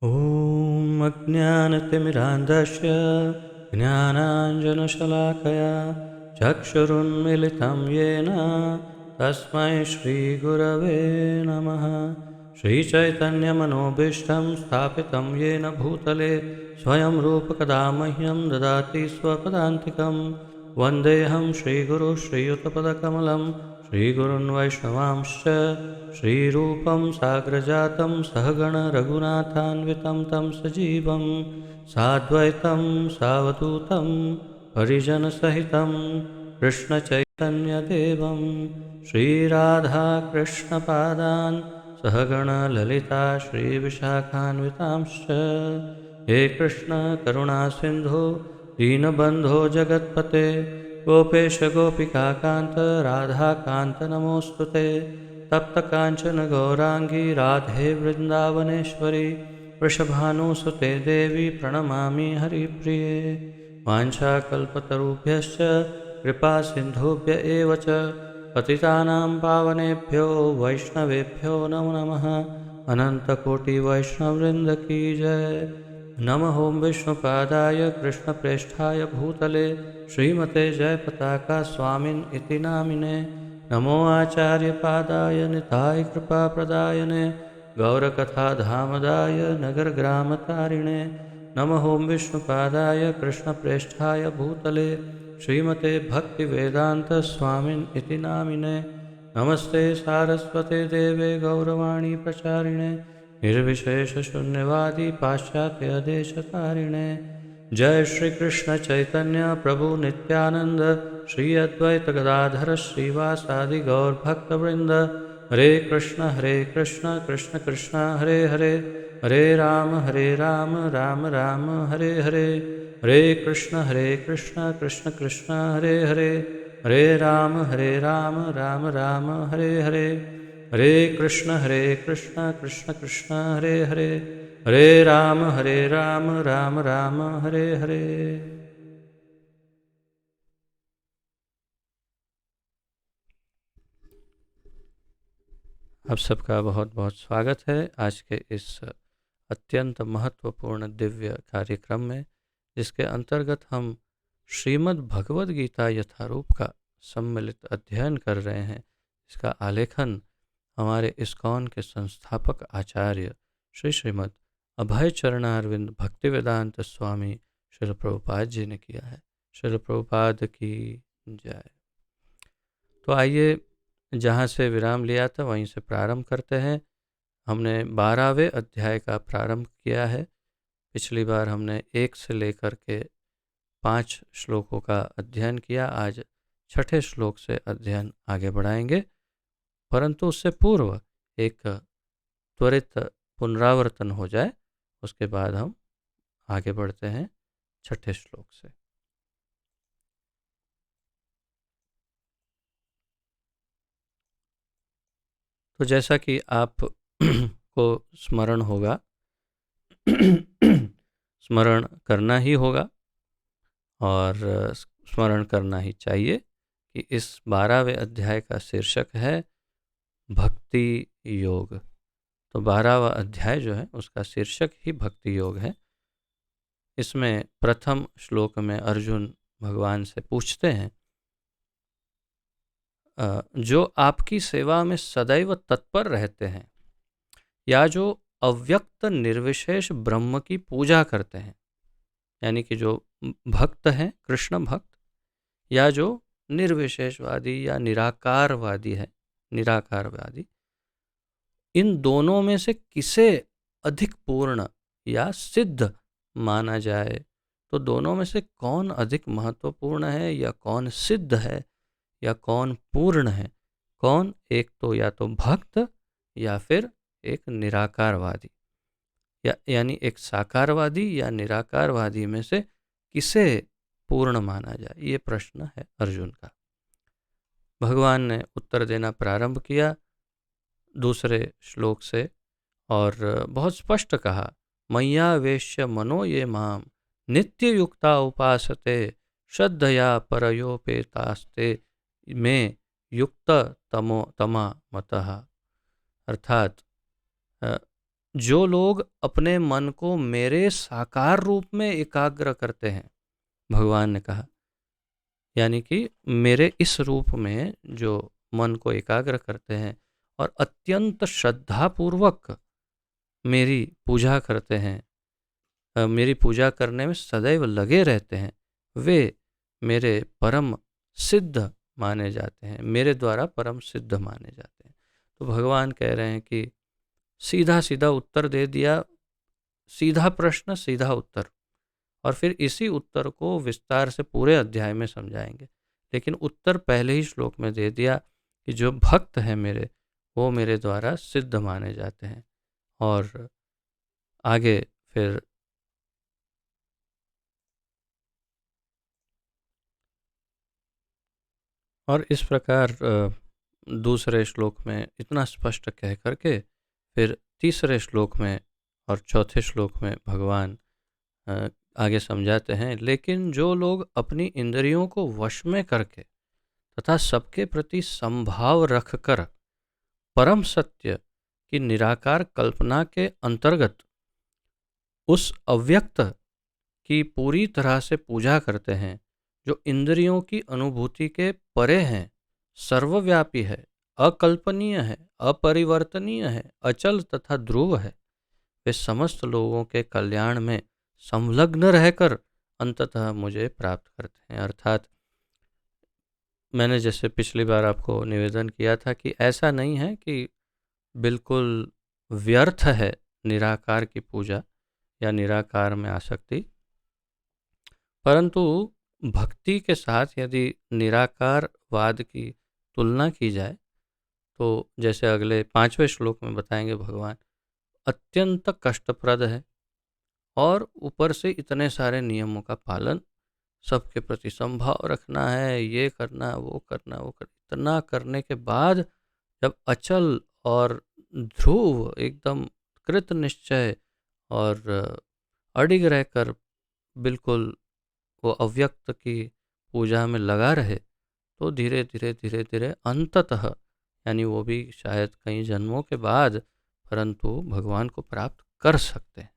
ॐ अज्ञानतिमिरान्धस्य ज्ञानाञ्जनशलाकया चक्षुरुन्मिलितं येन तस्मै श्रीगुरवे नमः। श्रीचैतन्यमनोभीष्टं स्थापितं येन भूतले स्वयं रूपकदा मह्यं ददाति स्वपदान्तिकं। वन्देऽहं श्रीगुरुः श्रीयुतपदकमलं श्रीगुरून् वैष्णवांश्च श्रीरूपं साग्रजातं सहगण रघुनाथान्वितं तं सजीवं साद्वैतं सावधूतं परिजनसहितं कृष्णचैतन्यदेवं श्रीराधाकृष्णपादान् सहगण ललिता श्रीविशाखान्वितांश्च। हे कृष्ण करुणा सिन्धो दीनबन्धो जगत्पते गोपेश गोपिकान्त राधाकान्त नमोऽस्तु ते। तप्त कांचन गौरांगी राधे वृंदावनेश्वरी वृषभानुसुते देवी प्रणमामि हरिप्रिये। वाञ्छाकल्पतरुभ्यश्च कृपा सिन्धुभ्य एव च पतितानां पावनेभ्यो वैष्णवेभ्यो नमो नमः। अनन्तकोटिवैष्णववृन्द की जय। नमः ओं विष्णुपादाय कृष्णप्रेष्ठाय भूतले श्रीमते जयपताका स्वामिन् इति नामिने। नमो आचार्यपादाय निताय कृपाप्रदायने गौरकथाधामदाय नगरग्रामतारिणे। नमः ओं विष्णुपादाय कृष्णप्रेष्ठाय भूतले श्रीमते भक्तिवेदान्तस्वामिन् इति नामिने। नमस्ते सारस्वते देवे गौरवाणी प्रचारिणे निर्विशेषशून्यवादी पाश्चात्यदेशतारिणे। जय श्री कृष्ण चैतन्य प्रभु नित्यानंद श्री अद्वैत गदाधर श्रीवासादि गौर भक्तवृंद। हरे कृष्ण कृष्ण कृष्ण हरे हरे हरे राम राम राम हरे हरे। हरे कृष्ण कृष्ण कृष्ण हरे हरे हरे राम राम राम हरे हरे। हरे कृष्ण कृष्ण कृष्ण हरे हरे हरे राम राम राम हरे हरे। आप सबका बहुत बहुत स्वागत है आज के इस अत्यंत महत्वपूर्ण दिव्य कार्यक्रम में, जिसके अंतर्गत हम श्रीमद् भगवद गीता यथारूप का सम्मिलित अध्ययन कर रहे हैं। इसका आलेखन हमारे इस्कॉन के संस्थापक आचार्य श्रीमद् अभय चरणारविंद भक्तिवेदांत स्वामी श्रील प्रभुपाद जी ने किया है। श्रील प्रभुपाद की जय। तो आइए जहाँ से विराम लिया था वहीं से प्रारंभ करते हैं। हमने 12वें अध्याय का प्रारंभ किया है। पिछली बार हमने 1 से लेकर के 5 श्लोकों का अध्ययन किया। आज 6ठे श्लोक से अध्ययन आगे बढ़ाएंगे, परंतु उससे पूर्व एक त्वरित पुनरावर्तन हो जाए, उसके बाद हम आगे बढ़ते हैं 6ठे श्लोक से। तो जैसा कि आप को स्मरण होगा स्मरण करना ही होगा और स्मरण करना ही चाहिए कि इस 12वें अध्याय का शीर्षक है भक्ति योग। तो 12वां अध्याय जो है उसका शीर्षक ही भक्ति योग है। इसमें प्रथम श्लोक में अर्जुन भगवान से पूछते हैं, जो आपकी सेवा में सदैव तत्पर रहते हैं या जो अव्यक्त निर्विशेष ब्रह्म की पूजा करते हैं, यानी कि जो भक्त हैं कृष्ण भक्त, या जो निर्विशेषवादी या निराकारवादी है निराकारवादी, इन दोनों में से किसे अधिक पूर्ण या सिद्ध माना जाए। तो दोनों में से कौन अधिक महत्वपूर्ण है या कौन सिद्ध है या कौन पूर्ण है, कौन एक तो या तो भक्त या फिर एक निराकारवादी, यानी एक साकारवादी या निराकारवादी में से किसे पूर्ण माना जाए, ये प्रश्न है अर्जुन का। भगवान ने उत्तर देना प्रारंभ किया दूसरे श्लोक से और बहुत स्पष्ट कहा, मय्या वेश्य मनो ये माम नित्य युक्ता उपासते श्रद्धया परयोपेतास्ते में युक्त तमा मतः। अर्थात जो लोग अपने मन को मेरे साकार रूप में एकाग्र करते हैं, भगवान ने कहा, यानी कि मेरे इस रूप में जो मन को एकाग्र करते हैं और अत्यंत श्रद्धापूर्वक मेरी पूजा करते हैं, मेरी पूजा करने में सदैव लगे रहते हैं, वे मेरे परम सिद्ध माने जाते हैं, मेरे द्वारा परम सिद्ध माने जाते हैं। तो भगवान कह रहे हैं कि सीधा सीधा उत्तर दे दिया, सीधा प्रश्न सीधा उत्तर, और फिर इसी उत्तर को विस्तार से पूरे अध्याय में समझाएंगे। लेकिन उत्तर पहले ही श्लोक में दे दिया कि जो भक्त हैं मेरे, वो मेरे द्वारा सिद्ध माने जाते हैं। और आगे फिर और इस प्रकार दूसरे श्लोक में इतना स्पष्ट कह करके फिर तीसरे श्लोक में और चौथे श्लोक में भगवान अ, आगे समझाते हैं, लेकिन जो लोग अपनी इंद्रियों को वश में करके तथा सबके प्रति समभाव रखकर परम सत्य की निराकार कल्पना के अंतर्गत उस अव्यक्त की पूरी तरह से पूजा करते हैं, जो इंद्रियों की अनुभूति के परे हैं, सर्वव्यापी है, अकल्पनीय है, अपरिवर्तनीय है, अचल तथा ध्रुव है, वे समस्त लोगों के कल्याण में संलग्न रहकर अंततः मुझे प्राप्त करते हैं। अर्थात मैंने जैसे पिछली बार आपको निवेदन किया था कि ऐसा नहीं है कि बिल्कुल व्यर्थ है निराकार की पूजा या निराकार में आसक्ति, परंतु भक्ति के साथ यदि निराकारवाद की तुलना की जाए तो जैसे अगले 5वें श्लोक में बताएंगे भगवान, अत्यंत कष्टप्रद है और ऊपर से इतने सारे नियमों का पालन, सबके प्रति संभाव रखना है, ये करना वो करना वो करना, इतना करने के बाद जब अचल और ध्रुव एकदम कृत निश्चय और अडिग रहकर बिल्कुल वो अव्यक्त की पूजा में लगा रहे, तो धीरे धीरे धीरे धीरे अंततः, यानी वो भी शायद कई जन्मों के बाद, परंतु भगवान को प्राप्त कर सकते हैं।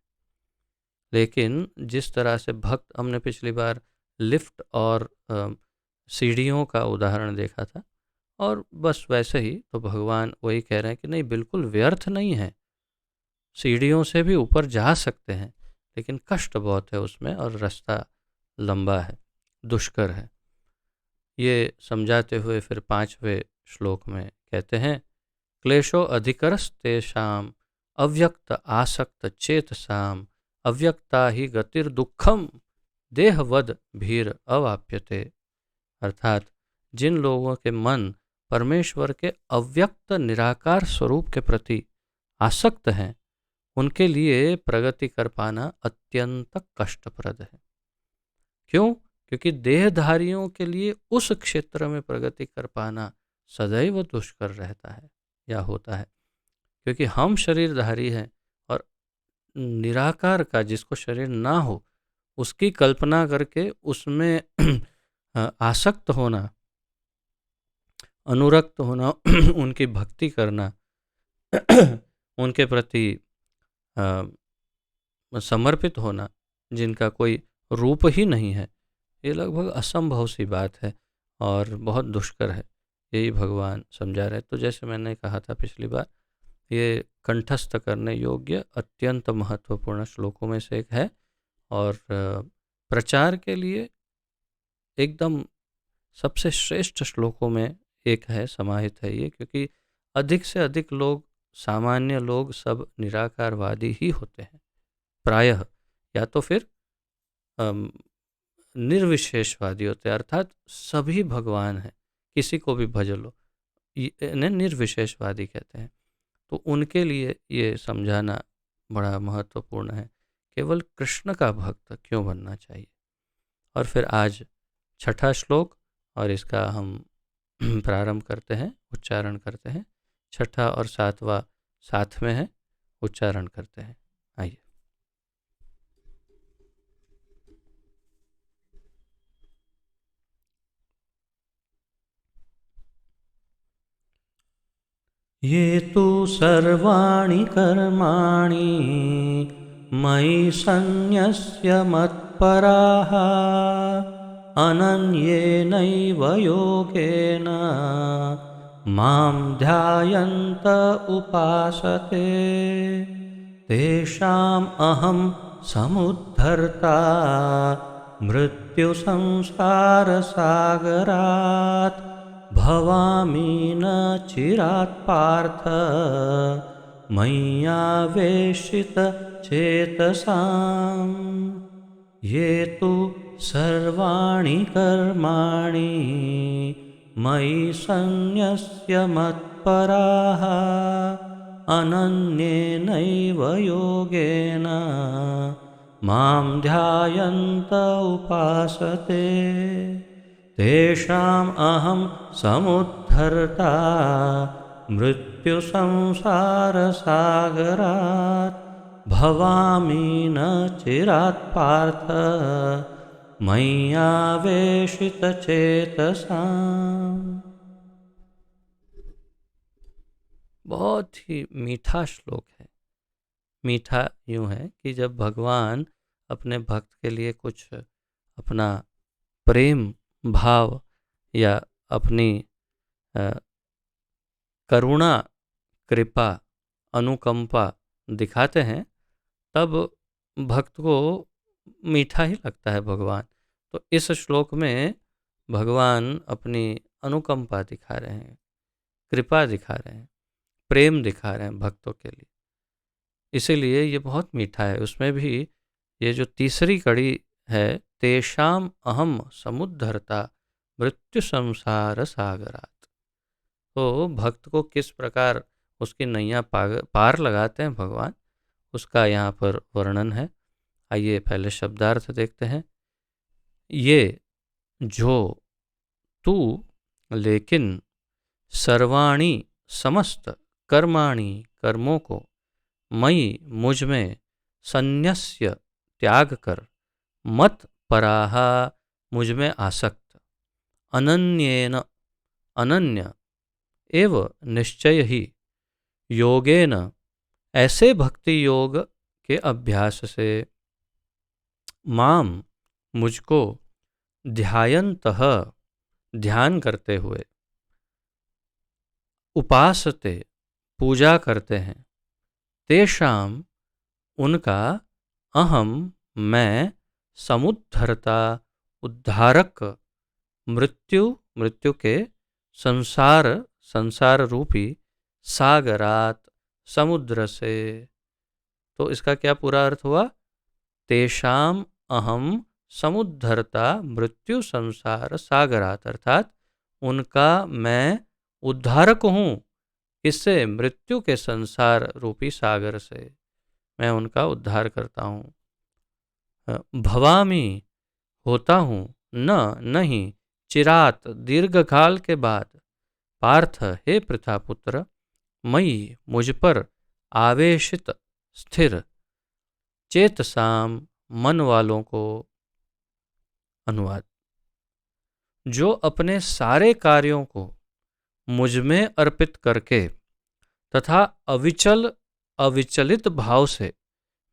लेकिन जिस तरह से भक्त, हमने पिछली बार लिफ्ट और सीढ़ियों का उदाहरण देखा था, और बस वैसे ही तो भगवान वही कह रहे हैं कि नहीं, बिल्कुल व्यर्थ नहीं है, सीढ़ियों से भी ऊपर जा सकते हैं, लेकिन कष्ट बहुत है उसमें और रास्ता लंबा है, दुष्कर है। ये समझाते हुए फिर 5वें श्लोक में कहते हैं, क्लेशो अधिकरस्तेषाम् अव्यक्त आसक्त चेतसाम अव्यक्ता ही गतिर्दुःखम देहवद भीर अवाप्यते। अर्थात जिन लोगों के मन परमेश्वर के अव्यक्त निराकार स्वरूप के प्रति आसक्त हैं, उनके लिए प्रगति कर पाना अत्यंत कष्टप्रद है। क्यों? क्योंकि देहधारियों के लिए उस क्षेत्र में प्रगति कर पाना सदैव दुष्कर रहता है या होता है, क्योंकि हम शरीरधारी हैं और निराकार का, जिसको शरीर ना हो, उसकी कल्पना करके उसमें आसक्त होना, अनुरक्त होना, उनकी भक्ति करना, उनके प्रति समर्पित होना, जिनका कोई रूप ही नहीं है, ये लगभग असंभव सी बात है और बहुत दुष्कर है। यही भगवान समझा रहे। तो जैसे मैंने कहा था पिछली बार, ये कंठस्थ करने योग्य अत्यंत महत्वपूर्ण श्लोकों में से एक है और प्रचार के लिए एकदम सबसे श्रेष्ठ श्लोकों में एक है, समाहित है ये, क्योंकि अधिक से अधिक लोग, सामान्य लोग सब निराकारवादी ही होते हैं प्रायः, या तो फिर निर्विशेषवादी होते हैं, अर्थात सभी भगवान हैं, किसी को भी भज लो, इन्हें निर्विशेषवादी कहते हैं। तो उनके लिए ये समझाना बड़ा महत्वपूर्ण है, केवल कृष्ण का भक्त क्यों बनना चाहिए। और फिर आज छठा श्लोक, और इसका हम प्रारंभ करते हैं, उच्चारण करते हैं। छठा और सातवां साथ में है, उच्चारण करते हैं। आइए। ये तु सर्वाणि कर्माणि मयि सन्न्यस्य मत्पराः अनन्येनैव योगेन मां ध्यायन्त उपासते तेषाम् अहं समुद्धर्ता मृत्युसंसारसागरात् भवामि न चिरात् पार्थ मय्यावेशितचेतसाम् ये तु सर्वाणि कर्माणि मयि सन्न्यस्य मत्पराः अनन्येनैव योगेन मां ध्यायन्त उपासते तेषाम् अहं समुद्धर्ता मृत्युसंसारसागरात् भवामि न चिरात् पार्थ मय्यावेशितचेतसाम्। बहुत ही मीठा श्लोक है। मीठा यूँ है कि जब भगवान अपने भक्त के लिए कुछ अपना प्रेम भाव या अपनी करुणा कृपा अनुकंपा दिखाते हैं, तब भक्त को मीठा ही लगता है भगवान। तो इस श्लोक में भगवान अपनी अनुकंपा दिखा रहे हैं, कृपा दिखा रहे हैं, प्रेम दिखा रहे हैं भक्तों के लिए, इसीलिए ये बहुत मीठा है। उसमें भी ये जो तीसरी कड़ी है, तेषाम अहम समुद्धरता मृत्यु संसार सागरात, तो भक्त को किस प्रकार उसकी नैया पार लगाते हैं भगवान, उसका यहाँ पर वर्णन है। आइए पहले शब्दार्थ देखते हैं। ये जो तू लेकिन सर्वाणी समस्त कर्माणि कर्मों को मई मुझ में संन्यस्य त्याग कर मत पराहा मुझ में आसक्त अनन्येन अनन्य एव निश्चय ही योगेन ऐसे भक्ति योग के अभ्यास से माम मुझको ध्यायन्तः ध्यान करते हुए उपासते पूजा करते हैं तेषाम उनका अहम मैं समुद्धरता उद्धारक मृत्यु मृत्यु के संसार संसार रूपी सागरात समुद्र से। तो इसका क्या पूरा अर्थ हुआ? तेषाम अहम समुद्धरता मृत्यु संसार सागरात, अर्थात उनका मैं उद्धारक हूँ। इससे मृत्यु के संसार रूपी सागर से मैं उनका उद्धार करता हूँ। भवामी होता हूँ, न नहीं, चिरात दीर्घकाल के बाद, पार्थ हे पृथापुत्र, मई मुझ पर, आवेशित स्थिर, चेतसाम मन वालों को। अनुवाद: जो अपने सारे कार्यों को मुझ में अर्पित करके तथा अविचलित भाव से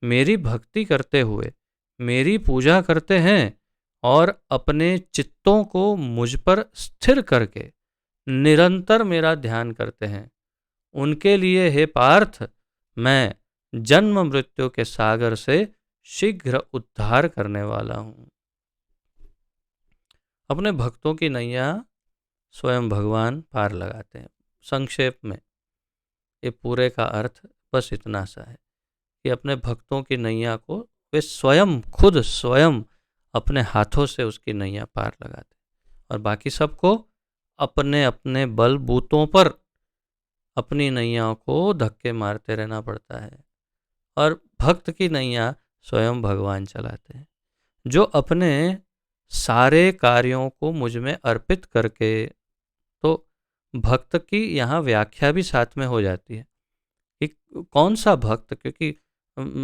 मेरी भक्ति करते हुए मेरी पूजा करते हैं और अपने चित्तों को मुझ पर स्थिर करके निरंतर मेरा ध्यान करते हैं, उनके लिए हे पार्थ मैं जन्म मृत्यु के सागर से शीघ्र उद्धार करने वाला हूँ। अपने भक्तों की नैया स्वयं भगवान पार लगाते हैं। संक्षेप में ये पूरे का अर्थ बस इतना सा है कि अपने भक्तों की नैया को वे स्वयं खुद स्वयं अपने हाथों से उसकी नैया पार लगाते हैं और बाकी सबको अपने अपने बल बूतों पर अपनी नैया को धक्के मारते रहना पड़ता है और भक्त की नैया स्वयं भगवान चलाते हैं। जो अपने सारे कार्यों को मुझ में अर्पित करके, तो भक्त की यहाँ व्याख्या भी साथ में हो जाती है कि कौन सा भक्त, क्योंकि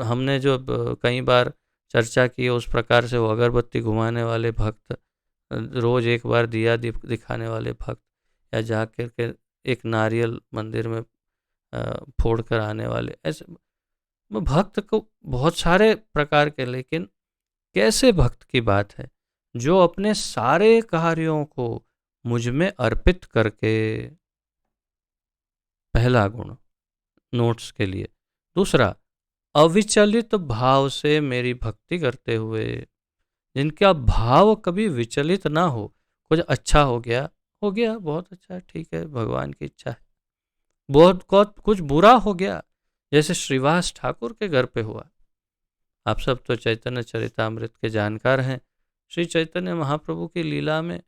हमने जो कई बार चर्चा की है उस प्रकार से वो अगरबत्ती घुमाने वाले भक्त, रोज एक बार दिया दिखाने वाले भक्त, या जाकर के एक नारियल मंदिर में फोड़ कर आने वाले, ऐसे भक्त को बहुत सारे प्रकार के, लेकिन कैसे भक्त की बात है जो अपने सारे कार्यों को मुझ में अर्पित करके, पहला गुण नोट्स के लिए। दूसरा, अविचलित भाव से मेरी भक्ति करते हुए, जिनका भाव कभी विचलित ना हो। कुछ अच्छा हो गया, बहुत अच्छा, ठीक है, भगवान की इच्छा है। बहुत कुछ बुरा हो गया, जैसे श्रीवास ठाकुर के घर पे हुआ। आप सब तो चैतन्य चरितामृत के जानकार हैं। श्री चैतन्य महाप्रभु की लीला में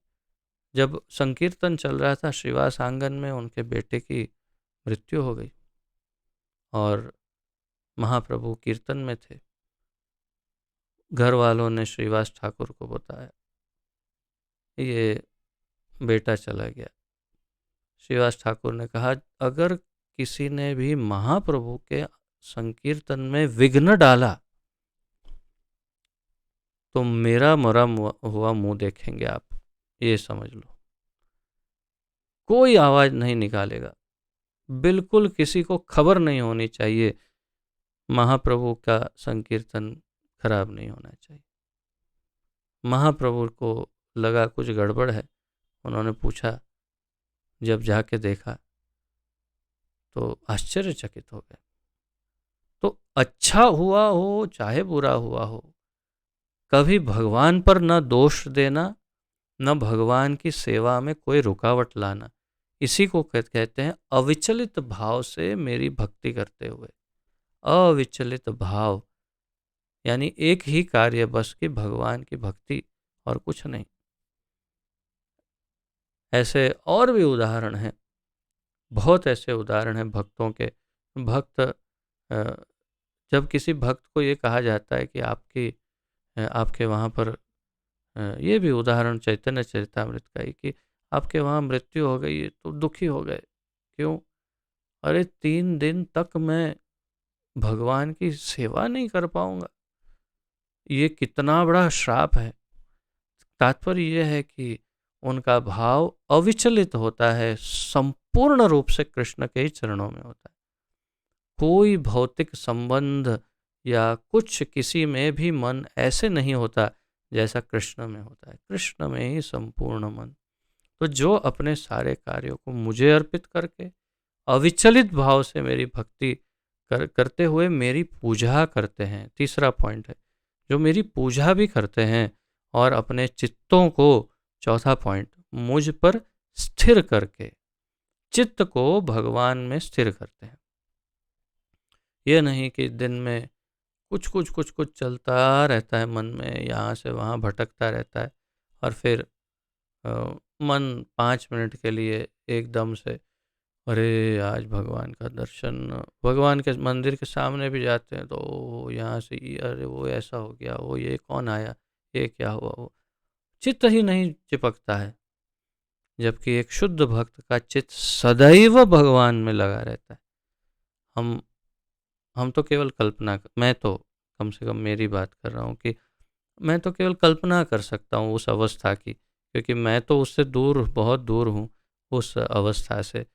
जब संकीर्तन चल रहा था, श्रीवास आंगन में उनके बेटे की मृत्यु हो गई और महाप्रभु कीर्तन में थे। घर वालों ने श्रीवास ठाकुर को बताया, ये बेटा चला गया। श्रीवास ठाकुर ने कहा, अगर किसी ने भी महाप्रभु के संकीर्तन में विघ्न डाला तो मेरा मरा हुआ मुंह देखेंगे आप, ये समझ लो। कोई आवाज नहीं निकालेगा, बिल्कुल किसी को खबर नहीं होनी चाहिए, महाप्रभु का संकीर्तन खराब नहीं होना चाहिए। महाप्रभु को लगा कुछ गड़बड़ है, उन्होंने पूछा, जब जाके देखा तो आश्चर्यचकित हो गए। तो अच्छा हुआ हो चाहे बुरा हुआ हो, कभी भगवान पर न दोष देना, न भगवान की सेवा में कोई रुकावट लाना, इसी को कहते हैं अविचलित भाव से मेरी भक्ति करते हुए। अविचलित भाव यानी एक ही कार्य बस की भगवान की भक्ति और कुछ नहीं। ऐसे और भी उदाहरण हैं, बहुत ऐसे उदाहरण हैं भक्तों के। भक्त, जब किसी भक्त को ये कहा जाता है कि आपके वहाँ पर, ये भी उदाहरण चैतन्य चरितामृत का ही, कि आपके वहाँ मृत्यु हो गई तो दुखी हो गए, क्यों? अरे 3 दिन तक मैं भगवान की सेवा नहीं कर पाऊंगा, ये कितना बड़ा श्राप है। तात्पर्य यह है कि उनका भाव अविचलित होता है, संपूर्ण रूप से कृष्ण के ही चरणों में होता है। कोई भौतिक संबंध या कुछ किसी में भी मन ऐसे नहीं होता जैसा कृष्ण में होता है। कृष्ण में ही संपूर्ण मन। तो जो अपने सारे कार्यों को मुझे अर्पित करके अविचलित भाव से मेरी भक्ति करते हुए मेरी पूजा करते हैं, तीसरा पॉइंट है, जो मेरी पूजा भी करते हैं और अपने चित्तों को, चौथा पॉइंट, मुझ पर स्थिर करके चित्त को भगवान में स्थिर करते हैं। यह नहीं कि दिन में कुछ चलता रहता है मन में, यहाँ से वहाँ भटकता रहता है और फिर मन 5 मिनट के लिए एकदम से, अरे आज भगवान का दर्शन, भगवान के मंदिर के सामने भी जाते हैं तो यहाँ से अरे वो ऐसा हो गया, वो ये कौन आया, ये क्या हुआ, वो चित्त ही नहीं चिपकता है। जबकि एक शुद्ध भक्त का चित्त सदैव भगवान में लगा रहता है। हम तो केवल कल्पना, मैं तो कम से कम मेरी बात कर रहा हूँ कि मैं तो केवल कल्पना कर सकता हूँ उस अवस्था की, क्योंकि मैं तो उससे दूर, बहुत दूर हूँ उस अवस्था से।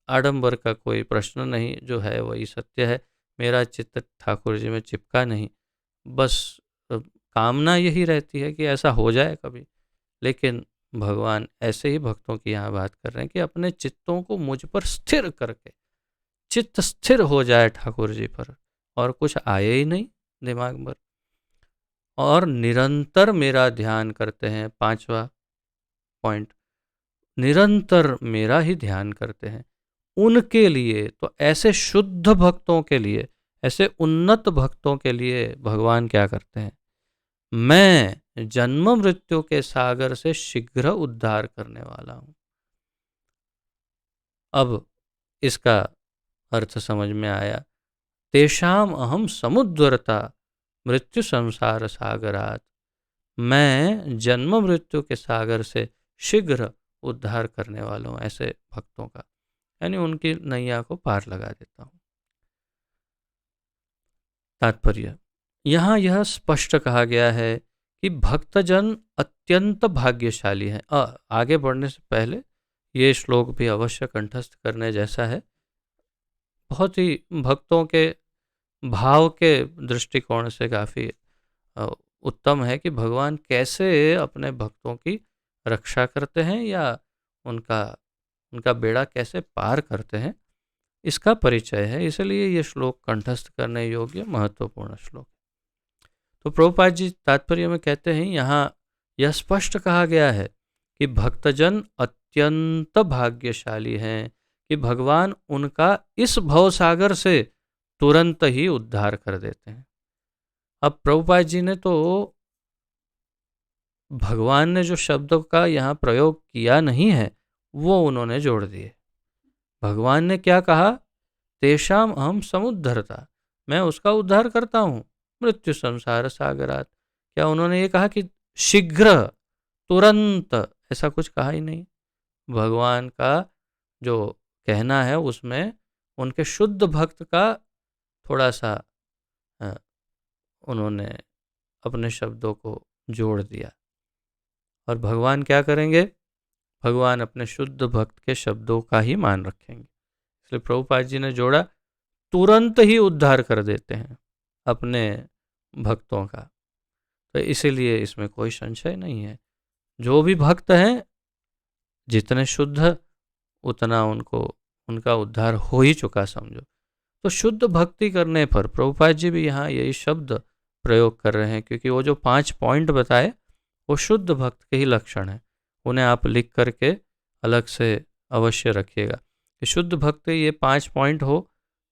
आडंबर का कोई प्रश्न नहीं, जो है वही सत्य है। मेरा चित्त ठाकुर जी में चिपका नहीं, बस कामना यही रहती है कि ऐसा हो जाए कभी। लेकिन भगवान ऐसे ही भक्तों की यहाँ बात कर रहे हैं कि अपने चित्तों को मुझ पर स्थिर करके, चित्त स्थिर हो जाए ठाकुर जी पर और कुछ आए ही नहीं दिमाग पर, और निरंतर मेरा ध्यान करते हैं। 5वां पॉइंट, निरंतर मेरा ही ध्यान करते हैं। उनके लिए, तो ऐसे शुद्ध भक्तों के लिए, ऐसे उन्नत भक्तों के लिए भगवान क्या करते हैं? मैं जन्म मृत्यु के सागर से शीघ्र उद्धार करने वाला हूं। अब इसका अर्थ समझ में आया। तेषाम अहम समुद्रता मृत्यु संसार सागरात, मैं जन्म मृत्यु के सागर से शीघ्र उद्धार करने वाला हूँ ऐसे भक्तों का, यानी उनकी नैया को पार लगा देता हूँ। तात्पर्य, यहाँ यह स्पष्ट कहा गया है कि भक्तजन अत्यंत भाग्यशाली हैं। आगे बढ़ने से पहले ये श्लोक भी अवश्य कंठस्थ करने जैसा है। बहुत ही भक्तों के भाव के दृष्टिकोण से काफ़ी उत्तम है कि भगवान कैसे अपने भक्तों की रक्षा करते हैं या उनका उनका बेड़ा कैसे पार करते हैं, इसका परिचय है। इसलिए ये श्लोक कंठस्थ करने योग्य महत्वपूर्ण श्लोक। तो प्रभुपाद जी तात्पर्य में कहते हैं, यहाँ यह स्पष्ट कहा गया है कि भक्तजन अत्यंत भाग्यशाली हैं कि भगवान उनका इस भवसागर से तुरंत ही उद्धार कर देते हैं। अब प्रभुपाद जी ने तो भगवान ने जो शब्द का यहाँ प्रयोग किया नहीं है वो उन्होंने जोड़ दिए। भगवान ने क्या कहा, तेषाम अहम समुद्धरता, मैं उसका उद्धार करता हूँ मृत्यु संसार सागरात। क्या उन्होंने ये कहा कि शीघ्र तुरंत, ऐसा कुछ कहा ही नहीं। भगवान का जो कहना है उसमें उनके शुद्ध भक्त का थोड़ा सा उन्होंने अपने शब्दों को जोड़ दिया। और भगवान क्या करेंगे, भगवान अपने शुद्ध भक्त के शब्दों का ही मान रखेंगे। इसलिए प्रभुपाद जी ने जोड़ा, तुरंत ही उद्धार कर देते हैं अपने भक्तों का। तो इसीलिए इसमें कोई संशय नहीं है, जो भी भक्त हैं जितने शुद्ध उतना उनका उद्धार हो ही चुका समझो। तो शुद्ध भक्ति करने पर प्रभुपाद जी भी यहाँ यही शब्द प्रयोग कर रहे हैं, क्योंकि वो जो 5 पॉइंट बताए वो शुद्ध भक्त के ही लक्षण हैं। उन्हें आप लिख करके अलग से अवश्य रखिएगा कि शुद्ध भक्त ये 5 पॉइंट हो,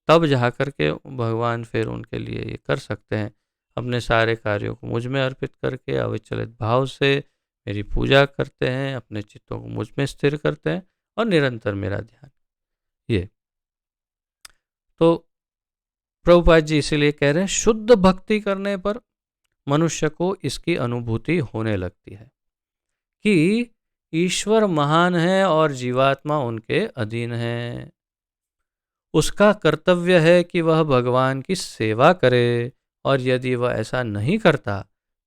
तब जा करके भगवान फिर उनके लिए ये कर सकते हैं, अपने सारे कार्यों को मुझ में अर्पित करके अविचलित भाव से मेरी पूजा करते हैं, अपने चित्तों को मुझ में स्थिर करते हैं और निरंतर मेरा ध्यान। ये तो प्रभुपाद जी इसीलिए कह रहे हैं, शुद्ध भक्ति करने पर मनुष्य को इसकी अनुभूति होने लगती है कि ईश्वर महान है और जीवात्मा उनके अधीन है। उसका कर्तव्य है कि वह भगवान की सेवा करे, और यदि वह ऐसा नहीं करता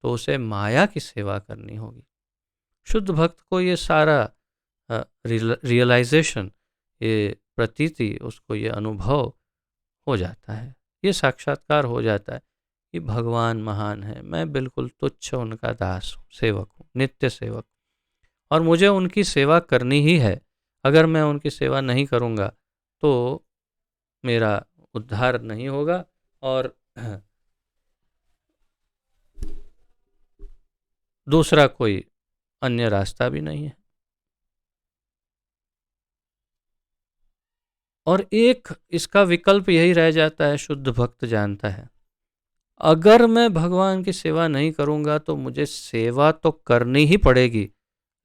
तो उसे माया की सेवा करनी होगी। शुद्ध भक्त को ये सारा रियलाइजेशन, ये प्रतीति, उसको ये अनुभव हो जाता है, ये साक्षात्कार हो जाता है कि भगवान महान है, मैं बिल्कुल तुच्छ उनका दास हूँ, सेवक हूँ, नित्य सेवक, और मुझे उनकी सेवा करनी ही है। अगर मैं उनकी सेवा नहीं करूँगा तो मेरा उद्धार नहीं होगा और दूसरा कोई अन्य रास्ता भी नहीं है। और एक इसका विकल्प यही रह जाता है, शुद्ध भक्त जानता है, अगर मैं भगवान की सेवा नहीं करूंगा तो मुझे सेवा तो करनी ही पड़ेगी,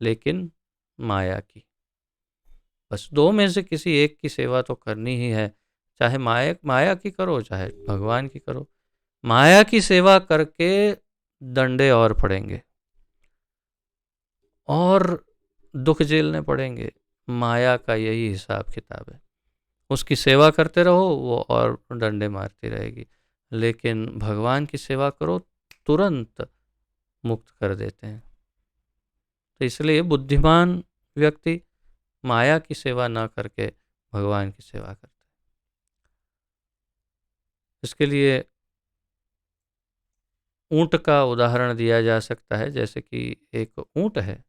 लेकिन माया की। बस 2 में से किसी एक की सेवा तो करनी ही है, चाहे माया की करो चाहे भगवान की करो। माया की सेवा करके डंडे और पड़ेंगे और दुख झेलने पड़ेंगे। माया का यही हिसाब किताब है, उसकी सेवा करते रहो वो और डंडे मारती रहेगी, लेकिन भगवान की सेवा करो तुरंत मुक्त कर देते हैं। तो इसलिए बुद्धिमान व्यक्ति माया की सेवा ना करके भगवान की सेवा करते हैं। इसके लिए ऊंट का उदाहरण दिया जा सकता है। जैसे कि एक ऊंट है,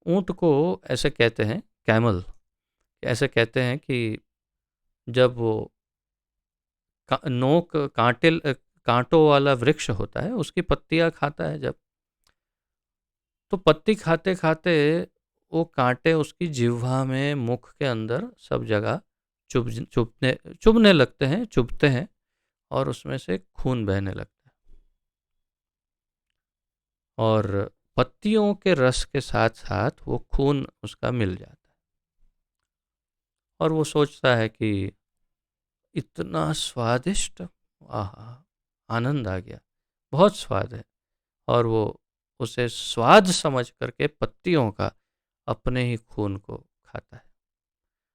ऊंट को ऐसे कहते हैं कैमल, ऐसे कहते हैं कि जब वो नोक कांटों वाला वृक्ष होता है उसकी पत्तियां खाता है जब, तो पत्ती खाते खाते वो कांटे उसकी जिह्वा में, मुख के अंदर सब जगह चुभने लगते हैं, चुभते हैं और उसमें से खून बहने लगता है। और पत्तियों के रस के साथ साथ वो खून उसका मिल जाता है और वो सोचता है कि इतना स्वादिष्ट, आहा, आनंद आ गया, बहुत स्वाद है। और वो उसे स्वाद समझ करके पत्तियों का अपने ही खून को खाता है,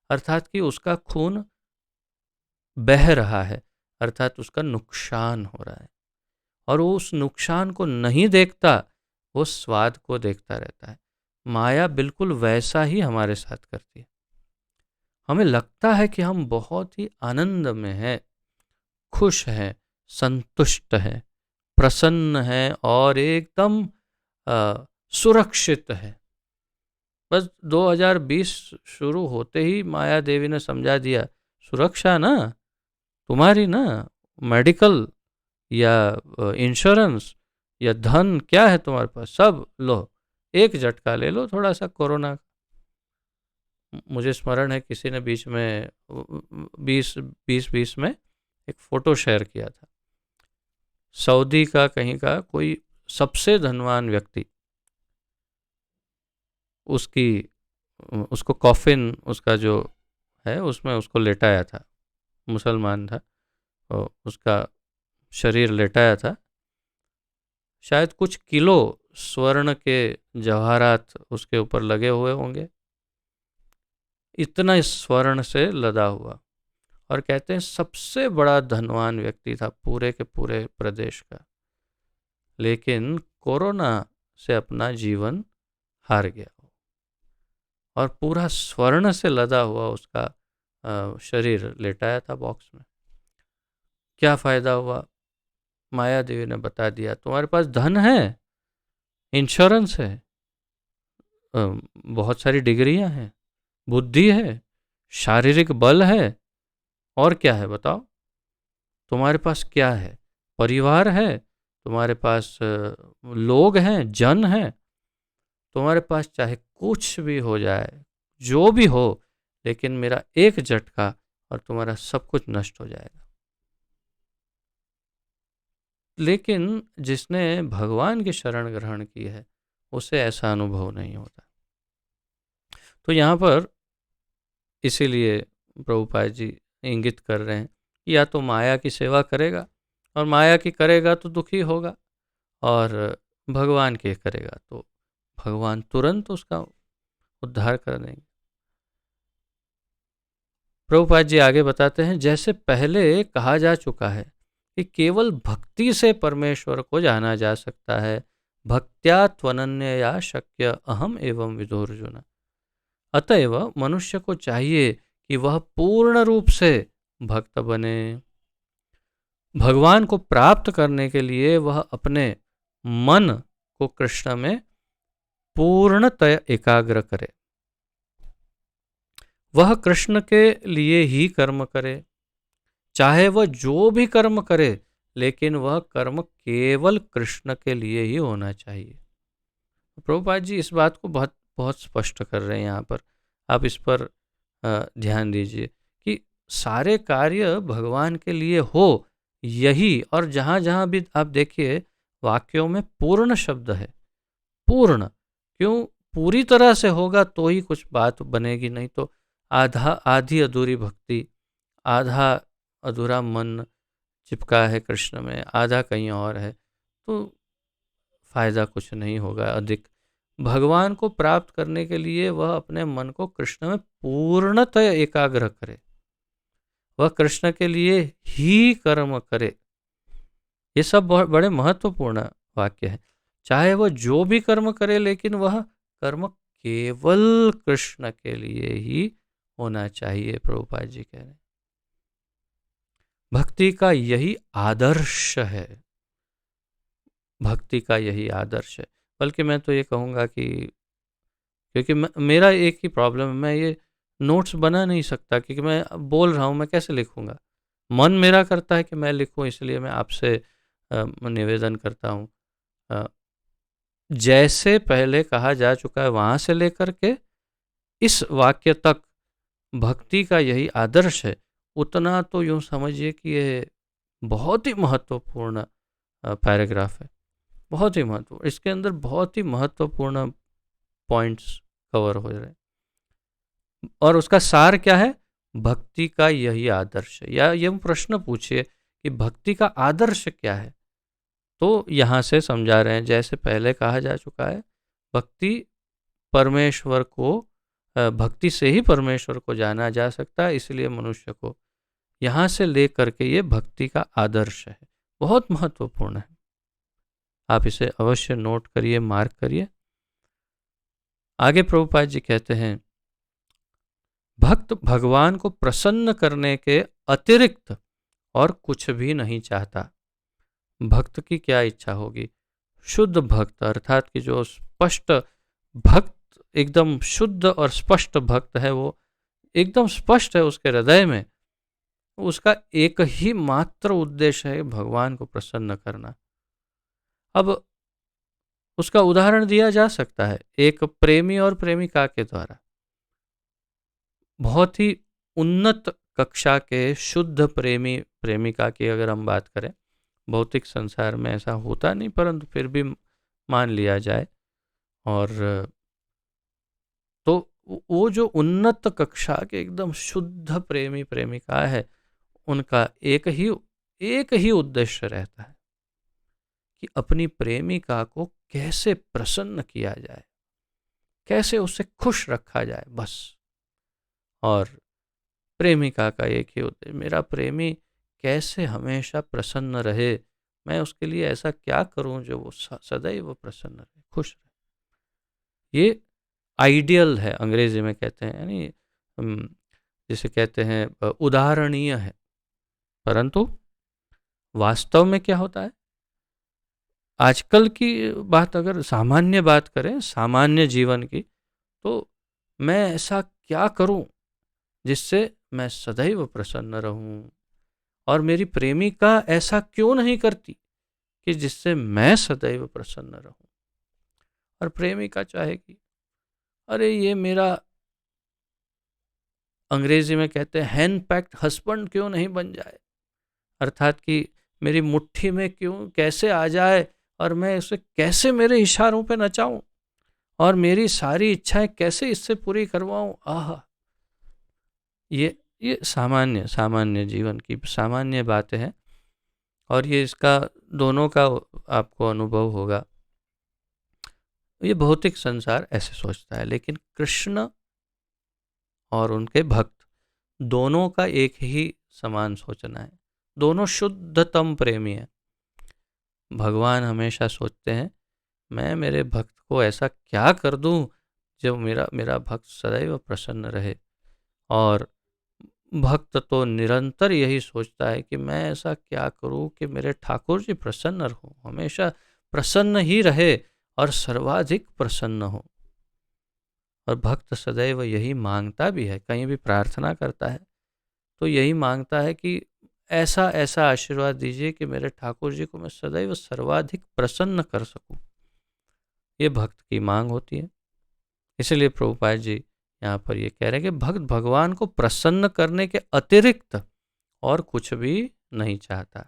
अर्थात कि उसका खून बह रहा है, अर्थात उसका नुकसान हो रहा है, और वो उस नुकसान को नहीं देखता, वो स्वाद को देखता रहता है। माया बिल्कुल वैसा ही हमारे साथ करती है। हमें लगता है कि हम बहुत ही आनंद में हैं, खुश हैं, संतुष्ट हैं, प्रसन्न हैं और एकदम सुरक्षित है। बस 2020 शुरू होते ही माया देवी ने समझा दिया, सुरक्षा ना तुम्हारी ना, मेडिकल या इंश्योरेंस या धन क्या है तुम्हारे पास, सब लो, एक झटका ले लो थोड़ा सा कोरोना। मुझे स्मरण है किसी ने बीच में 2020 में एक फ़ोटो शेयर किया था, सऊदी का कहीं का कोई सबसे धनवान व्यक्ति, उसकी उसको कॉफिन उसका जो है उसमें उसको लेटाया था, मुसलमान था, और उसका शरीर लेटाया था, शायद कुछ किलो स्वर्ण के जवाहरात उसके ऊपर लगे हुए होंगे, इतना स्वर्ण से लदा हुआ, और कहते हैं सबसे बड़ा धनवान व्यक्ति था पूरे के पूरे प्रदेश का, लेकिन कोरोना से अपना जीवन हार गया और पूरा स्वर्ण से लदा हुआ उसका शरीर लेटाया था बॉक्स में। क्या फायदा हुआ? माया देवी ने बता दिया, तुम्हारे पास धन है, इंश्योरेंस है, बहुत सारी डिग्रियां हैं, बुद्धि है, शारीरिक बल है, और क्या है बताओ? तुम्हारे पास क्या है? परिवार है, तुम्हारे पास लोग हैं, जन हैं, तुम्हारे पास चाहे कुछ भी हो जाए, जो भी हो, लेकिन मेरा एक झटका और तुम्हारा सब कुछ नष्ट हो जाएगा। लेकिन जिसने भगवान की शरण ग्रहण की है उसे ऐसा अनुभव नहीं होता। तो यहाँ पर इसीलिए प्रभुपाद जी इंगित कर रहे हैं कि या तो माया की सेवा करेगा, और माया की करेगा तो दुखी होगा, और भगवान की करेगा तो भगवान तुरंत उसका उद्धार कर देंगे। प्रभुपाद जी आगे बताते हैं, जैसे पहले कहा जा चुका है कि केवल भक्ति से परमेश्वर को जाना जा सकता है, भक्त्या त्वनन्यया शक्य अहम एवं विदुर्जुन। अतएव मनुष्य को चाहिए कि वह पूर्ण रूप से भक्त बने। भगवान को प्राप्त करने के लिए वह अपने मन को कृष्ण में पूर्णतः एकाग्र करे, वह कृष्ण के लिए ही कर्म करे, चाहे वह जो भी कर्म करे, लेकिन वह कर्म केवल कृष्ण के लिए ही होना चाहिए। प्रभुपाद जी इस बात को बहुत बहुत स्पष्ट कर रहे हैं यहाँ पर, आप इस पर ध्यान दीजिए कि सारे कार्य भगवान के लिए हो, यही, और जहाँ जहाँ भी आप देखिए वाक्यों में पूर्ण शब्द है, पूर्ण। क्यों? पूरी तरह से होगा तो ही कुछ बात बनेगी, नहीं तो आधा आधी अधूरी भक्ति, आधा अधूरा मन चिपका है कृष्ण में, आधा कहीं और है, तो फायदा कुछ नहीं होगा अधिक। भगवान को प्राप्त करने के लिए वह अपने मन को कृष्ण में पूर्णतः एकाग्र करे, वह कृष्ण के लिए ही कर्म करे। ये सब बहुत बड़े महत्वपूर्ण वाक्य हैं। चाहे वह जो भी कर्म करे, लेकिन वह कर्म केवल कृष्ण के लिए ही होना चाहिए, प्रभुपाद जी कह रहे हैं। भक्ति का यही आदर्श है, भक्ति का यही आदर्श है। बल्कि मैं तो ये कहूँगा कि क्योंकि मेरा एक ही प्रॉब्लम है, मैं ये नोट्स बना नहीं सकता, क्योंकि मैं बोल रहा हूँ, मैं कैसे लिखूँगा? मन मेरा करता है कि मैं लिखूँ, इसलिए मैं आपसे निवेदन करता हूँ, जैसे पहले कहा जा चुका है वहाँ से लेकर के इस वाक्य तक भक्ति का यही आदर्श है, उतना तो यूँ समझिए कि ये बहुत ही महत्वपूर्ण पैराग्राफ है, बहुत ही महत्वपूर्ण। इसके अंदर बहुत ही महत्वपूर्ण पॉइंट्स कवर हो रहे हैं, और उसका सार क्या है? भक्ति का यही आदर्श है। या ये प्रश्न पूछिए कि भक्ति का आदर्श क्या है, तो यहाँ से समझा रहे हैं, जैसे पहले कहा जा चुका है, भक्ति परमेश्वर को, भक्ति से ही परमेश्वर को जाना जा सकता है, इसलिए मनुष्य को यहाँ से ले करके ये भक्ति का आदर्श है, बहुत महत्वपूर्ण है। आप इसे अवश्य नोट करिए, मार्क करिए। आगे प्रभुपाद जी कहते हैं, भक्त भगवान को प्रसन्न करने के अतिरिक्त और कुछ भी नहीं चाहता। भक्त की क्या इच्छा होगी? शुद्ध भक्त अर्थात कि जो स्पष्ट भक्त, एकदम शुद्ध और स्पष्ट भक्त है, वो एकदम स्पष्ट है उसके हृदय में, उसका एक ही मात्र उद्देश्य है भगवान को प्रसन्न करना। अब उसका उदाहरण दिया जा सकता है एक प्रेमी और प्रेमिका के द्वारा। बहुत ही उन्नत कक्षा के शुद्ध प्रेमी प्रेमिका की अगर हम बात करें, भौतिक संसार में ऐसा होता नहीं परंतु फिर भी मान लिया जाए, और तो वो जो उन्नत कक्षा के एकदम शुद्ध प्रेमी प्रेमिका है, उनका एक ही उद्देश्य रहता है कि अपनी प्रेमिका को कैसे प्रसन्न किया जाए, कैसे उसे खुश रखा जाए, बस। और प्रेमिका का एक ही उद्देश्य, मेरा प्रेमी कैसे हमेशा प्रसन्न रहे, मैं उसके लिए ऐसा क्या करूं जो वो सदैव प्रसन्न रहे, खुश रहे। ये आइडियल है, अंग्रेजी में कहते हैं, यानी जिसे कहते हैं उदाहरणीय है। परंतु वास्तव में क्या होता है? आजकल की बात अगर सामान्य बात करें, सामान्य जीवन की, तो मैं ऐसा क्या करूं जिससे मैं सदैव प्रसन्न रहूं, और मेरी प्रेमिका ऐसा क्यों नहीं करती कि जिससे मैं सदैव प्रसन्न रहूं। और प्रेमिका चाहेगी, अरे ये मेरा, अंग्रेजी में कहते हैं हैंड पैक्ड हस्बैंड क्यों नहीं बन जाए, अर्थात कि मेरी मुट्ठी में क्यों कैसे आ जाए, और मैं उसे कैसे मेरे इशारों पे नचाऊं, और मेरी सारी इच्छाएं कैसे इससे पूरी करवाऊं। आह, ये सामान्य सामान्य जीवन की सामान्य बातें हैं, और ये इसका दोनों का आपको अनुभव होगा। ये भौतिक संसार ऐसे सोचता है, लेकिन कृष्ण और उनके भक्त दोनों का एक ही समान सोचना है, दोनों शुद्धतम प्रेमी हैं। भगवान हमेशा सोचते हैं, मैं मेरे भक्त को ऐसा क्या कर दूं जो मेरा भक्त सदैव प्रसन्न रहे। और भक्त तो निरंतर यही सोचता है कि मैं ऐसा क्या करूं कि मेरे ठाकुर जी प्रसन्न रहो, हमेशा प्रसन्न ही रहे और सर्वाधिक प्रसन्न हो। और भक्त सदैव यही मांगता भी है, कहीं भी प्रार्थना करता है तो यही मांगता है कि ऐसा ऐसा आशीर्वाद दीजिए कि मेरे ठाकुर जी को मैं सदैव सर्वाधिक प्रसन्न कर सकूं। ये भक्त की मांग होती है। इसलिए प्रभुपाद जी यहाँ पर ये कह रहे हैं कि भक्त भगवान को प्रसन्न करने के अतिरिक्त और कुछ भी नहीं चाहता।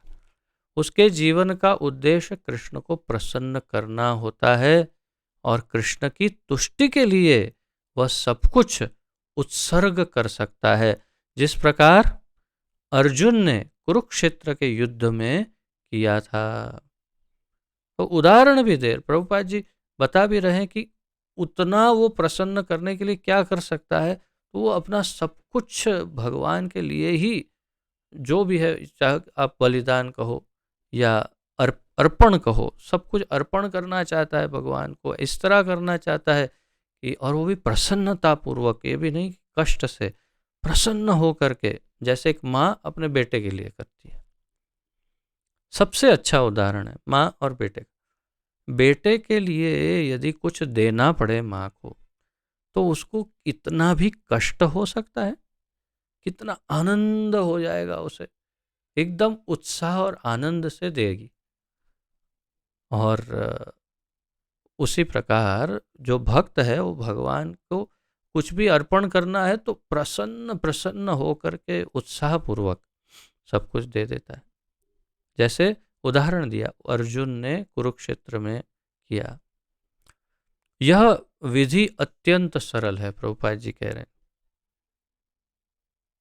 उसके जीवन का उद्देश्य कृष्ण को प्रसन्न करना होता है, और कृष्ण की तुष्टि के लिए वह सब कुछ उत्सर्ग कर सकता है, जिस प्रकार अर्जुन ने कुरुक्षेत्र के युद्ध में किया था। तो उदाहरण भी दे प्रभुपाद जी, बता भी रहे हैं कि उतना वो प्रसन्न करने के लिए क्या कर सकता है, तो वो अपना सब कुछ भगवान के लिए ही, जो भी है, चाहे आप बलिदान कहो या अर्पण कहो, सब कुछ अर्पण करना चाहता है भगवान को, इस तरह करना चाहता है कि, और वो भी प्रसन्नता पूर्वक, ये भी नहीं कष्ट से, प्रसन्न हो करके, जैसे एक माँ अपने बेटे के लिए करती है। सबसे अच्छा उदाहरण है माँ और बेटे का। बेटे के लिए यदि कुछ देना पड़े माँ को, तो उसको कितना भी कष्ट हो सकता है, कितना आनंद हो जाएगा उसे, एकदम उत्साह और आनंद से देगी। और उसी प्रकार जो भक्त है वो भगवान को कुछ भी अर्पण करना है तो प्रसन्न प्रसन्न होकर के उत्साहपूर्वक सब कुछ दे देता है। जैसे उदाहरण दिया अर्जुन ने कुरुक्षेत्र में किया। यह विधि अत्यंत सरल है, प्रभुपाद जी कह रहे हैं,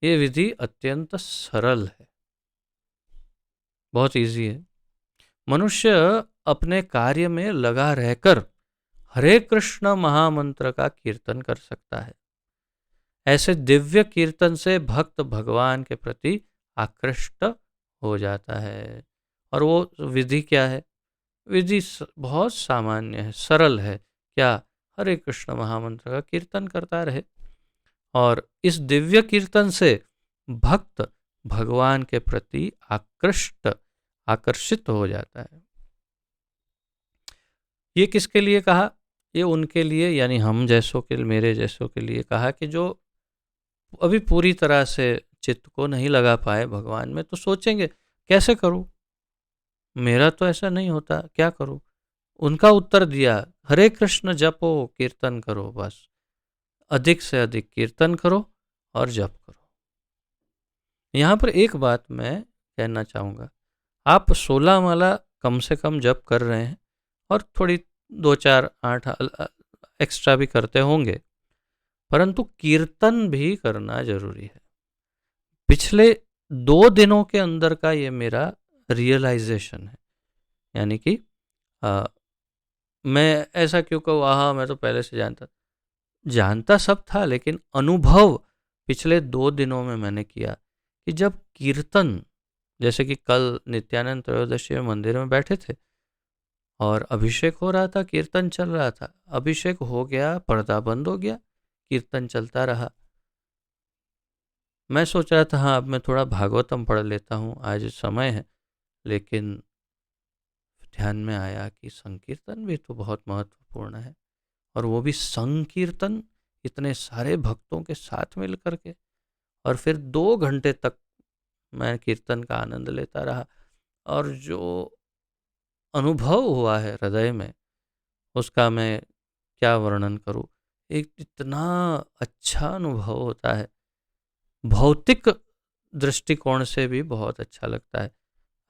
ये विधि अत्यंत सरल है, बहुत इजी है। मनुष्य अपने कार्य में लगा रहकर हरे कृष्ण महामंत्र का कीर्तन कर सकता है। ऐसे दिव्य कीर्तन से भक्त भगवान के प्रति आकृष्ट हो जाता है। और वो विधि क्या है? विधि बहुत सामान्य है, सरल है। क्या? हरे कृष्ण महामंत्र का कीर्तन करता रहे। और इस दिव्य कीर्तन से भक्त भगवान के प्रति आकर्षित हो जाता है। ये किसके लिए कहा? ये उनके लिए, यानी हम जैसों के, मेरे जैसों के लिए कहा कि जो अभी पूरी तरह से चित्त को नहीं लगा पाए भगवान में, तो सोचेंगे कैसे करूं, मेरा तो ऐसा नहीं होता, क्या करूं? उनका उत्तर दिया, हरे कृष्ण जपो कीर्तन करो, बस अधिक से अधिक कीर्तन करो और जप करो। यहाँ पर एक बात मैं कहना चाहूँगा, आप 16 माला कम से कम जप कर रहे हैं और थोड़ी 2 4 8 एक्स्ट्रा भी करते होंगे, परंतु कीर्तन भी करना जरूरी है। पिछले 2 दिनों के अंदर का ये मेरा रियलाइजेशन है, यानी कि मैं ऐसा क्यों कहूँ, मैं तो पहले से जानता सब था, लेकिन अनुभव पिछले 2 दिनों में मैंने किया कि जब कीर्तन, जैसे कि कल नित्यानंद त्रयोदशी में मंदिर में बैठे थे और अभिषेक हो रहा था, कीर्तन चल रहा था, अभिषेक हो गया, पर्दा बंद हो गया, कीर्तन चलता रहा। मैं सोच रहा था हाँ अब मैं थोड़ा भागवतम पढ़ लेता हूँ, आज समय है, लेकिन ध्यान में आया कि संकीर्तन भी तो बहुत महत्वपूर्ण है, और वो भी संकीर्तन इतने सारे भक्तों के साथ मिल करके। और फिर 2 घंटे तक मैं कीर्तन का आनंद लेता रहा, और जो अनुभव हुआ है हृदय में, उसका मैं क्या वर्णन करूं। एक इतना अच्छा अनुभव होता है, भौतिक दृष्टिकोण से भी बहुत अच्छा लगता है।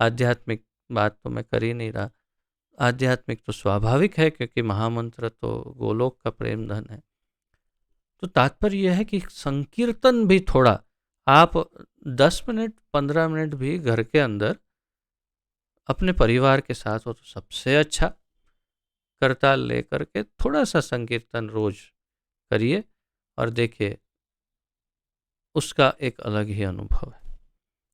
आध्यात्मिक बात तो मैं कर ही नहीं रहा, आध्यात्मिक तो स्वाभाविक है क्योंकि महामंत्र तो गोलोक का प्रेम धन है। तो तात्पर्य यह है कि संकीर्तन भी थोड़ा आप 10 मिनट 15 मिनट भी घर के अंदर अपने परिवार के साथ हो तो सबसे अच्छा, करताल लेकर के थोड़ा सा संकीर्तन रोज करिए और देखिए उसका एक अलग ही अनुभव है।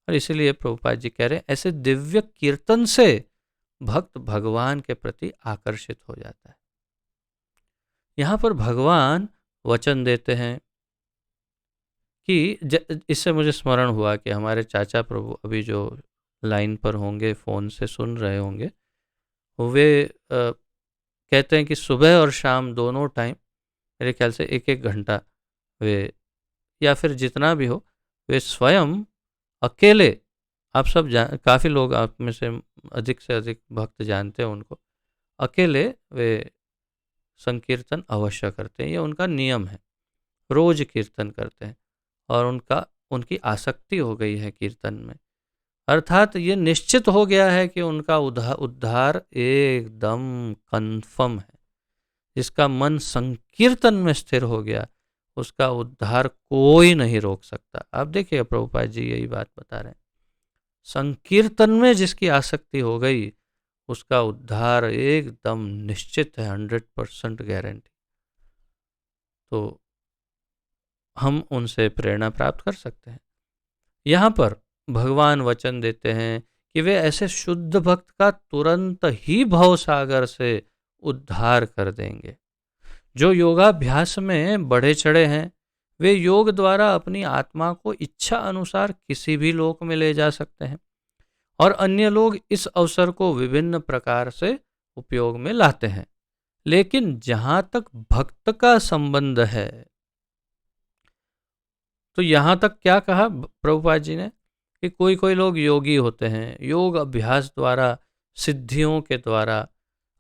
और इसीलिए प्रभुपाद जी कह रहे हैं ऐसे दिव्य कीर्तन से भक्त भगवान के प्रति आकर्षित हो जाता है। यहाँ पर भगवान वचन देते हैं कि इससे मुझे स्मरण हुआ कि हमारे चाचा प्रभु अभी जो लाइन पर होंगे, फ़ोन से सुन रहे होंगे, वे कहते हैं कि सुबह और शाम दोनों टाइम मेरे ख्याल से 1-1 घंटा वे, या फिर जितना भी हो, वे स्वयं अकेले, आप सब काफ़ी लोग आप में से अधिक भक्त जानते हैं उनको, अकेले वे संकीर्तन अवश्य करते हैं, ये उनका नियम है, रोज कीर्तन करते हैं और उनकी आसक्ति हो गई है कीर्तन में, अर्थात ये निश्चित हो गया है कि उनका उद्धार एकदम कन्फर्म है। जिसका मन संकीर्तन में स्थिर हो गया उसका उद्धार कोई नहीं रोक सकता। आप देखिए प्रभुपाद जी यही बात बता रहे हैं, संकीर्तन में जिसकी आसक्ति हो गई उसका उद्धार एकदम निश्चित है, 100% गारंटी। तो हम उनसे प्रेरणा प्राप्त कर सकते हैं। यहाँ पर भगवान वचन देते हैं कि वे ऐसे शुद्ध भक्त का तुरंत ही भव सागर से उद्धार कर देंगे। जो योगाभ्यास में बढ़े चढ़े हैं वे योग द्वारा अपनी आत्मा को इच्छा अनुसार किसी भी लोक में ले जा सकते हैं और अन्य लोग इस अवसर को विभिन्न प्रकार से उपयोग में लाते हैं। लेकिन जहां तक भक्त का संबंध है, तो यहां तक क्या कहा प्रभुपाद जी ने कि कोई कोई लोग योगी होते हैं, योग अभ्यास द्वारा, सिद्धियों के द्वारा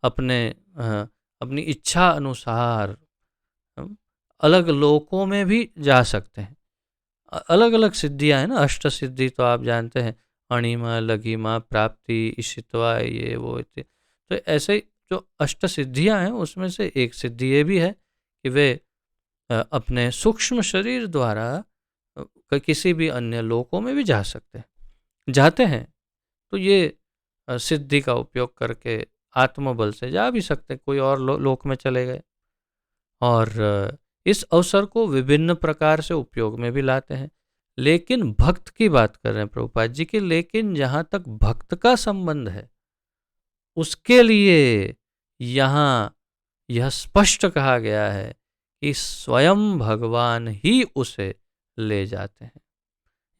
अपनी इच्छा अनुसार अलग लोकों में भी जा सकते हैं। अलग अलग सिद्धियां हैं ना, अष्ट सिद्धि तो आप जानते हैं, अणिमा, लघिमा, प्राप्ति, इशित्वा, ये वो तो ऐसे जो अष्ट सिद्धियां हैं उसमें से एक सिद्धि ये भी है कि वे अपने सूक्ष्म शरीर द्वारा किसी भी अन्य लोकों में भी जा सकते हैं, जाते हैं। तो ये सिद्धि का उपयोग करके आत्मबल से जा भी सकते हैं, कोई और लोक में चले गए और इस अवसर को विभिन्न प्रकार से उपयोग में भी लाते हैं। लेकिन भक्त की बात कर रहे हैं प्रभुपाद जी की, लेकिन जहां तक भक्त का संबंध है उसके लिए यहाँ यह स्पष्ट कहा गया है कि स्वयं भगवान ही उसे ले जाते हैं।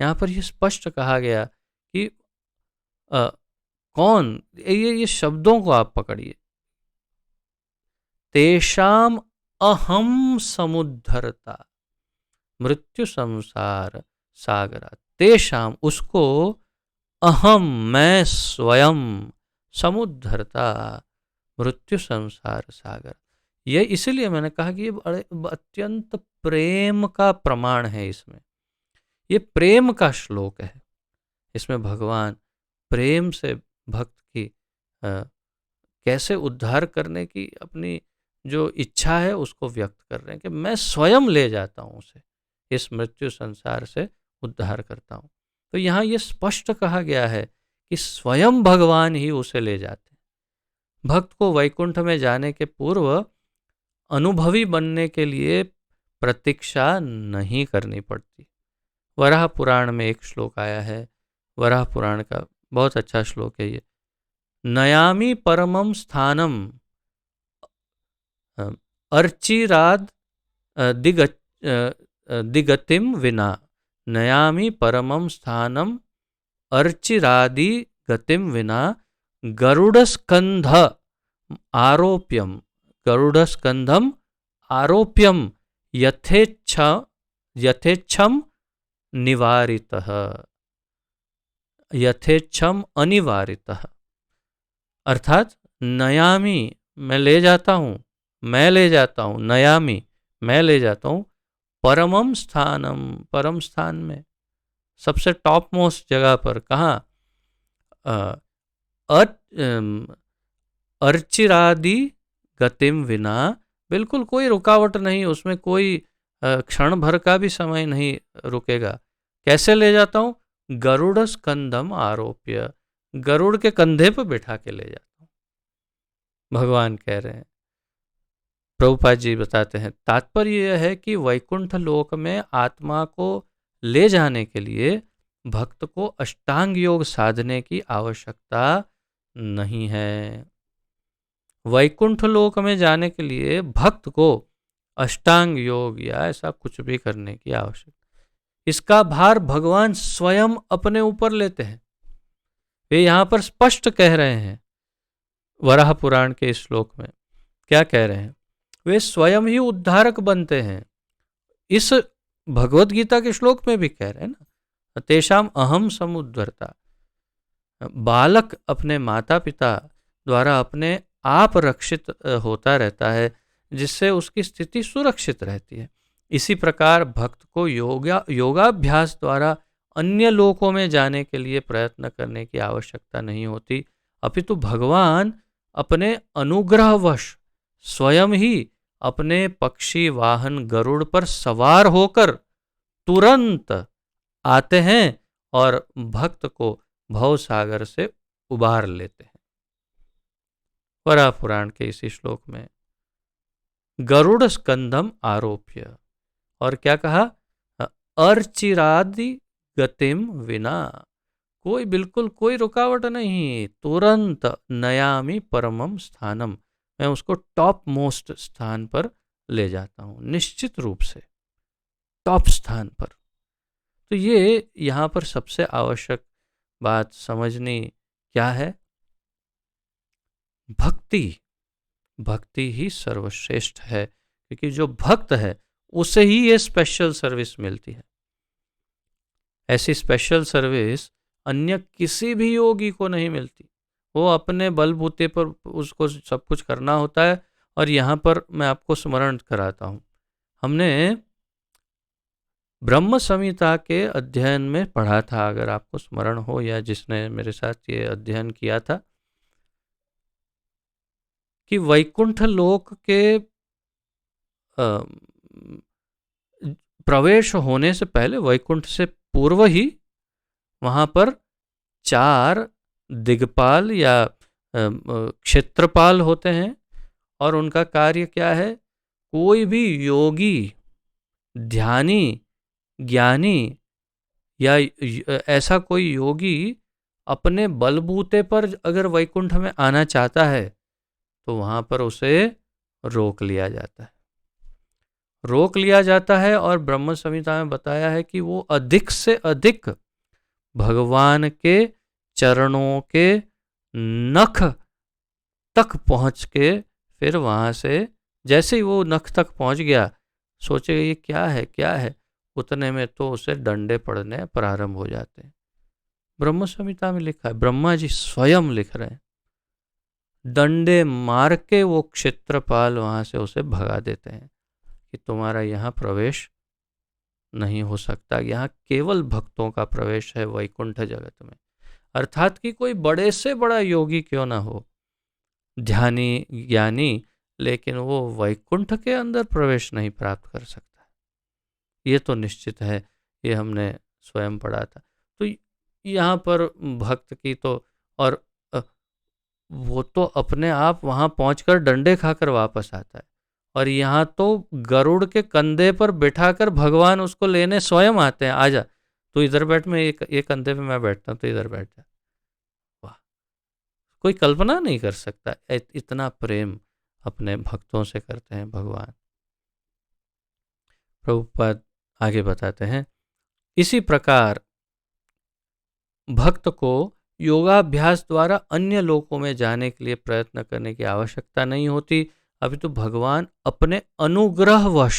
यहाँ पर यह स्पष्ट कहा गया कि अ, कौन, ये शब्दों को आप पकड़िए, तेषाम अहम समुद्धरता मृत्यु संसार सागरा, तेषाम उसको, अहम मैं स्वयं, समुद्धरता मृत्यु संसार सागर। ये इसीलिए मैंने कहा कि ये बड़े अत्यंत प्रेम का प्रमाण है। इसमें ये प्रेम का श्लोक है। इसमें भगवान प्रेम से भक्त की कैसे उद्धार करने की अपनी जो इच्छा है उसको व्यक्त कर रहे हैं कि मैं स्वयं ले जाता हूँ उसे, इस मृत्यु संसार से उद्धार करता हूँ। तो यहाँ ये स्पष्ट कहा गया है कि स्वयं भगवान ही उसे ले जाते हैं। भक्त को वैकुंठ में जाने के पूर्व अनुभवी बनने के लिए प्रतीक्षा नहीं करनी पड़ती। वराह पुराण में एक श्लोक आया है, वराह पुराण का बहुत अच्छा श्लोक है ये, नयामि परमं स्थानम अर्चिराद दिगतिम विना, नयामि परमं स्थानम अर्चिरादि गतिम विना, गरुड़स्कंध आरोप्यम, गरुड़स्कंधम आरोप्यम यथेच्छम निवारितः, यथेच्छम अनिवारितः। अर्थात नयामि मैं ले जाता हूँ, मैं ले जाता हूँ, नयामि मैं ले जाता हूँ, परमम स्थानम परम स्थान में, सबसे टॉप मोस्ट जगह पर, कहाँ, अर्चिरादि गतिम विना, बिल्कुल कोई रुकावट नहीं, उसमें कोई क्षण भर का भी समय नहीं रुकेगा। कैसे ले जाता हूँ, गरुड़ स्कंदम आरोप्य, गरुड़ के कंधे पर बैठा के ले जाता हूँ, भगवान कह रहे हैं। प्रभुपाद जी बताते हैं तात्पर्य यह है कि वैकुंठ लोक में आत्मा को ले जाने के लिए भक्त को अष्टांग योग साधने की आवश्यकता नहीं है। वैकुंठ लोक में जाने के लिए भक्त को अष्टांग योग या ऐसा कुछ भी करने की आवश्यकता, इसका भार भगवान स्वयं अपने ऊपर लेते हैं। वे यहां पर स्पष्ट कह रहे हैं, वराह पुराण के इस श्लोक में क्या कह रहे हैं, वे स्वयं ही उद्धारक बनते हैं। इस भगवत गीता के श्लोक में भी कह रहे हैं ना, तेषाम अहम समुद्धरता, बालक अपने माता पिता द्वारा अपने आप रक्षित होता रहता है, जिससे उसकी स्थिति सुरक्षित रहती है। इसी प्रकार भक्त को योगाभ्यास द्वारा अन्य लोकों में जाने के लिए प्रयत्न करने की आवश्यकता नहीं होती, अपितु भगवान अपने अनुग्रहवश स्वयं ही अपने पक्षी वाहन गरुड़ पर सवार होकर तुरंत आते हैं और भक्त को भव सागर से उबार लेते हैं। वराह पुराण के इसी श्लोक में गरुड़ स्कंधम आरोप्य, और क्या कहा, अर्चिरादि गतिम विना, कोई बिल्कुल कोई रुकावट नहीं, तुरंत नयामि परमम स्थानम, मैं उसको टॉप मोस्ट स्थान पर ले जाता हूं, निश्चित रूप से टॉप स्थान पर। तो ये यहां पर सबसे आवश्यक बात समझनी क्या है, भक्ति, भक्ति ही सर्वश्रेष्ठ है, क्योंकि जो भक्त है उसे ही ये स्पेशल सर्विस मिलती है। ऐसी स्पेशल सर्विस अन्य किसी भी योगी को नहीं मिलती। वो अपने बलबूते पर उसको सब कुछ करना होता है। और यहाँ पर मैं आपको स्मरण कराता हूँ, हमने ब्रह्म संहिता के अध्ययन में पढ़ा था, अगर आपको स्मरण हो या जिसने मेरे साथ ये अध्ययन किया था, कि वैकुंठ लोक के प्रवेश होने से पहले, वैकुंठ से पूर्व ही वहाँ पर 4 दिग्पाल या क्षेत्रपाल होते हैं, और उनका कार्य क्या है, कोई भी योगी, ध्यानी, ज्ञानी या ऐसा कोई योगी अपने बलबूते पर अगर वैकुंठ में आना चाहता है तो वहाँ पर उसे रोक लिया जाता है। रोक लिया जाता है और ब्रह्म संहिता में बताया है कि वो अधिक से अधिक भगवान के चरणों के नख तक पहुंच के फिर वहां से जैसे ही वो नख तक पहुंच गया, सोचेगा ये क्या है क्या है, उतने में तो उसे डंडे पड़ने प्रारंभ हो जाते हैं। ब्रह्म संहिता में लिखा है, ब्रह्मा जी स्वयं लिख रहे हैं। डंडे मार के वो क्षेत्रपाल वहां से उसे भगा देते हैं कि तुम्हारा यहाँ प्रवेश नहीं हो सकता, यहाँ केवल भक्तों का प्रवेश है वैकुंठ जगत में। अर्थात कि कोई बड़े से बड़ा योगी क्यों ना हो, ध्यानी ज्ञानी, लेकिन वो वैकुंठ के अंदर प्रवेश नहीं प्राप्त कर सकता। ये तो निश्चित है, ये हमने स्वयं पढ़ा था। तो यहाँ पर भक्त की तो, और वो तो अपने आप वहां पहुंचकर डंडे खाकर वापस आता है, और यहाँ तो गरुड़ के कंधे पर बिठाकर भगवान उसको लेने स्वयं आते हैं। आजा तो इधर बैठ, मैं एक कंधे पे मैं बैठता हूँ तो इधर बैठ जा। वाह, कोई कल्पना नहीं कर सकता इतना प्रेम अपने भक्तों से करते हैं भगवान। प्रभुपाद आगे बताते हैं, इसी प्रकार भक्त को योगाभ्यास द्वारा अन्य लोकों में जाने के लिए प्रयत्न करने की आवश्यकता नहीं होती। अभी तो भगवान अपने अनुग्रहवश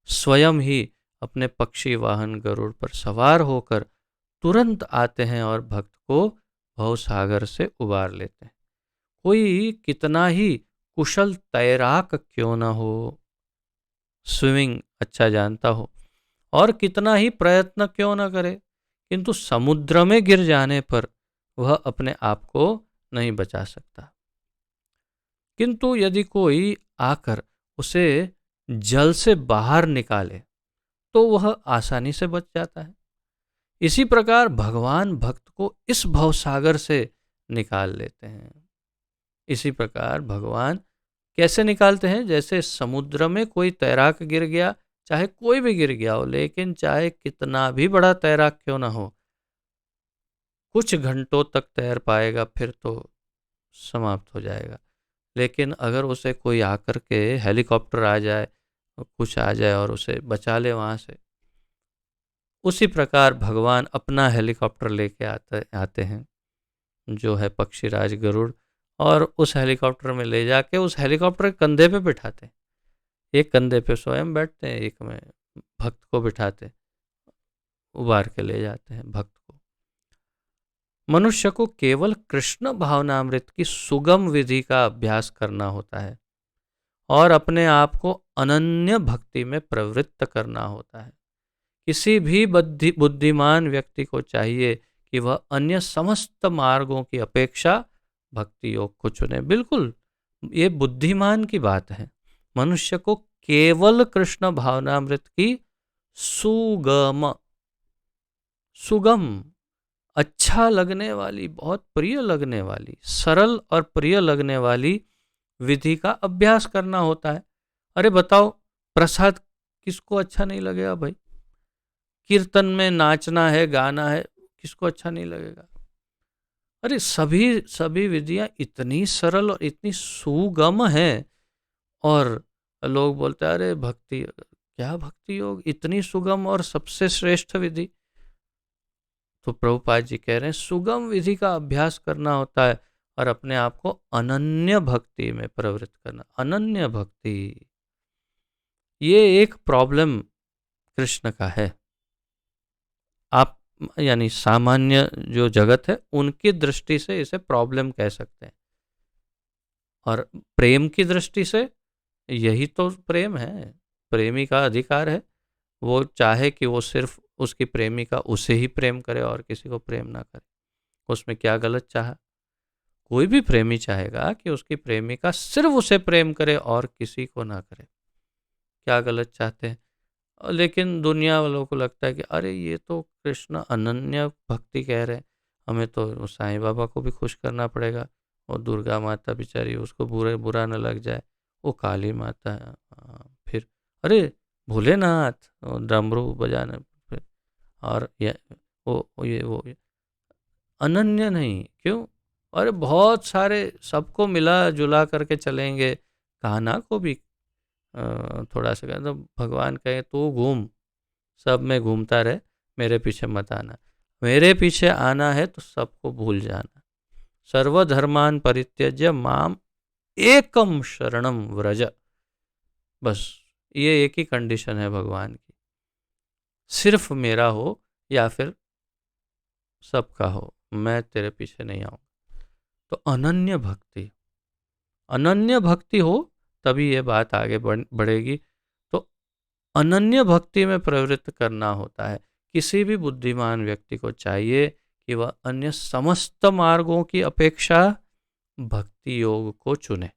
स्वयं ही अपने पक्षी वाहन गरुड़ पर सवार होकर तुरंत आते हैं और भक्त को भवसागर से उबार लेते हैं। कोई कितना ही कुशल तैराक क्यों न हो, स्विमिंग अच्छा जानता हो, और कितना ही प्रयत्न क्यों न करे, किंतु समुद्र में गिर जाने पर वह अपने आप को नहीं बचा सकता। किंतु यदि कोई आकर उसे जल से बाहर निकाले तो वह आसानी से बच जाता है। इसी प्रकार भगवान भक्त को इस भवसागर से निकाल लेते हैं। इसी प्रकार भगवान कैसे निकालते हैं, जैसे समुद्र में कोई तैराक गिर गया, चाहे कोई भी गिर गया हो, लेकिन चाहे कितना भी बड़ा तैराक क्यों ना हो, कुछ घंटों तक तैर पाएगा, फिर तो समाप्त हो जाएगा। लेकिन अगर उसे कोई आकर के हेलीकॉप्टर आ जाए, कुछ आ जाए और उसे बचा ले वहां से, उसी प्रकार भगवान अपना हेलीकॉप्टर लेके आते हैं, जो है पक्षीराज गरुड़, और उस हेलीकॉप्टर में ले जाके उस हेलीकॉप्टर के कंधे पे बिठाते हैं। एक कंधे पे स्वयं बैठते हैं, एक में भक्त को बिठाते, उबार के ले जाते हैं भक्त को। मनुष्य को केवल कृष्ण भावनामृत की सुगम विधि का अभ्यास करना होता है और अपने आप को अनन्य भक्ति में प्रवृत्त करना होता है। किसी भी बुद्धिमान व्यक्ति को चाहिए कि वह अन्य समस्त मार्गों की अपेक्षा भक्ति योग को चुने। बिल्कुल, ये बुद्धिमान की बात है। मनुष्य को केवल कृष्ण भावनामृत की सुगम सुगम अच्छा लगने वाली, बहुत प्रिय लगने वाली, सरल और प्रिय लगने वाली विधि का अभ्यास करना होता है। अरे बताओ, प्रसाद किसको अच्छा नहीं लगेगा भाई? कीर्तन में नाचना है, गाना है, किसको अच्छा नहीं लगेगा? अरे सभी सभी विधियां इतनी सरल और इतनी सुगम हैं, और लोग बोलते हैं अरे भक्ति, क्या भक्ति योग, इतनी सुगम और सबसे श्रेष्ठ विधि। तो प्रभुपाद जी कह रहे हैं सुगम विधि का अभ्यास करना होता है और अपने आप को अनन्य भक्ति में प्रवृत्त करना। अनन्य भक्ति, ये एक प्रॉब्लम कृष्ण का है। आप यानी सामान्य जो जगत है उनकी दृष्टि से इसे प्रॉब्लम कह सकते हैं, और प्रेम की दृष्टि से यही तो प्रेम है, प्रेमी का अधिकार है। वो चाहे कि वो सिर्फ उसकी प्रेमिका उसे ही प्रेम करे और किसी को प्रेम ना करे, उसमें क्या गलत चाहा? कोई भी प्रेमी चाहेगा कि उसकी प्रेमिका सिर्फ उसे प्रेम करे और किसी को ना करे, क्या गलत चाहते हैं? लेकिन दुनिया वालों को लगता है कि अरे ये तो कृष्ण अनन्य भक्ति कह रहे हैं, हमें तो साईं बाबा को भी खुश करना पड़ेगा, और दुर्गा माता बेचारी उसको बुरा न लग जाए, वो काली माता है, फिर अरे भोलेनाथ डमरू बजाने, फिर और ये अनन्य नहीं क्यों? अरे बहुत सारे, सबको मिला जुला करके चलेंगे कान्हा को भी थोड़ा सा कहते, तो भगवान कहे तू घूम, सब में घूमता रहे, मेरे पीछे मत आना, मेरे पीछे आना है तो सबको भूल जाना। सर्वधर्मान परित्यज्य माम एकम शरणम व्रज, बस ये एक ही कंडीशन है भगवान की, सिर्फ मेरा हो या फिर सबका हो, मैं तेरे पीछे नहीं आऊंगा। तो अनन्य भक्ति, अनन्य भक्ति हो तभी ये बात आगे बढ़ेगी। तो अनन्य भक्ति में प्रवृत्त करना होता है। किसी भी बुद्धिमान व्यक्ति को चाहिए कि वह अन्य समस्त मार्गों की अपेक्षा भक्ति योग को चुने,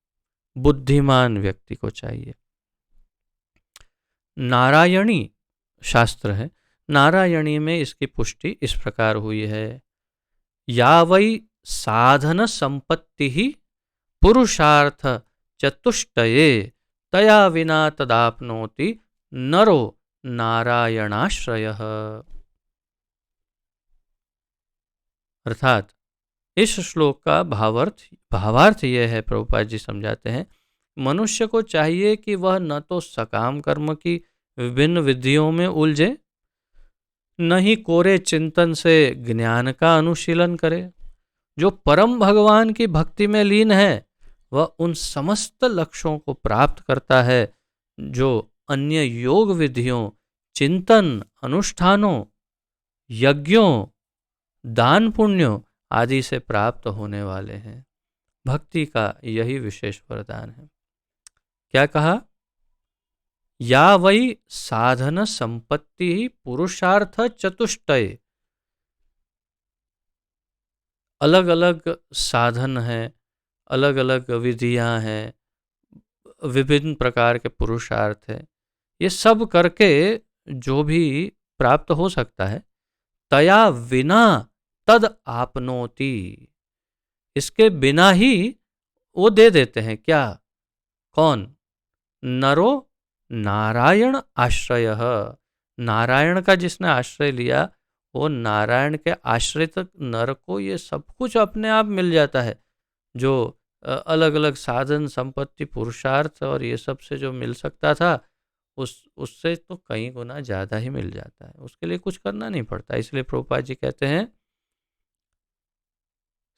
बुद्धिमान व्यक्ति को चाहिए। नारायणी शास्त्र है, नारायणी में इसकी पुष्टि इस प्रकार हुई है, या वै साधन संपत्ति ही पुरुषार्थ चतुष्टये तया विना तदाप्नोति नरो नारायणाश्रयः। अर्थात इस श्लोक का भावार्थ यह है, प्रभुपाद जी समझाते हैं, मनुष्य को चाहिए कि वह न तो सकाम कर्म की विभिन्न विधियों में उलझे, न ही कोरे चिंतन से ज्ञान का अनुशीलन करे। जो परम भगवान की भक्ति में लीन है वह उन समस्त लक्ष्यों को प्राप्त करता है जो अन्य योग विधियों, चिंतन, अनुष्ठानों, यज्ञों, दान पुण्यों आदि से प्राप्त होने वाले हैं। भक्ति का यही विशेष वरदान है। क्या कहा? या वही साधन संपत्ति ही पुरुषार्थ चतुष्टय, अलग अलग साधन हैं, अलग अलग विधियां हैं, विभिन्न प्रकार के पुरुषार्थ हैं, ये सब करके जो भी प्राप्त हो सकता है, तया विना तद आपनोति, इसके बिना ही वो दे देते हैं। क्या? कौन? नरो नारायण आश्रय, नारायण का जिसने आश्रय लिया वो नारायण के आश्रित नर को ये सब कुछ अपने आप मिल जाता है, जो अलग अलग साधन संपत्ति पुरुषार्थ और ये सब से जो मिल सकता था उससे तो कई गुना ज़्यादा ही मिल जाता है, उसके लिए कुछ करना नहीं पड़ता। इसलिए प्रभुपाद जी कहते हैं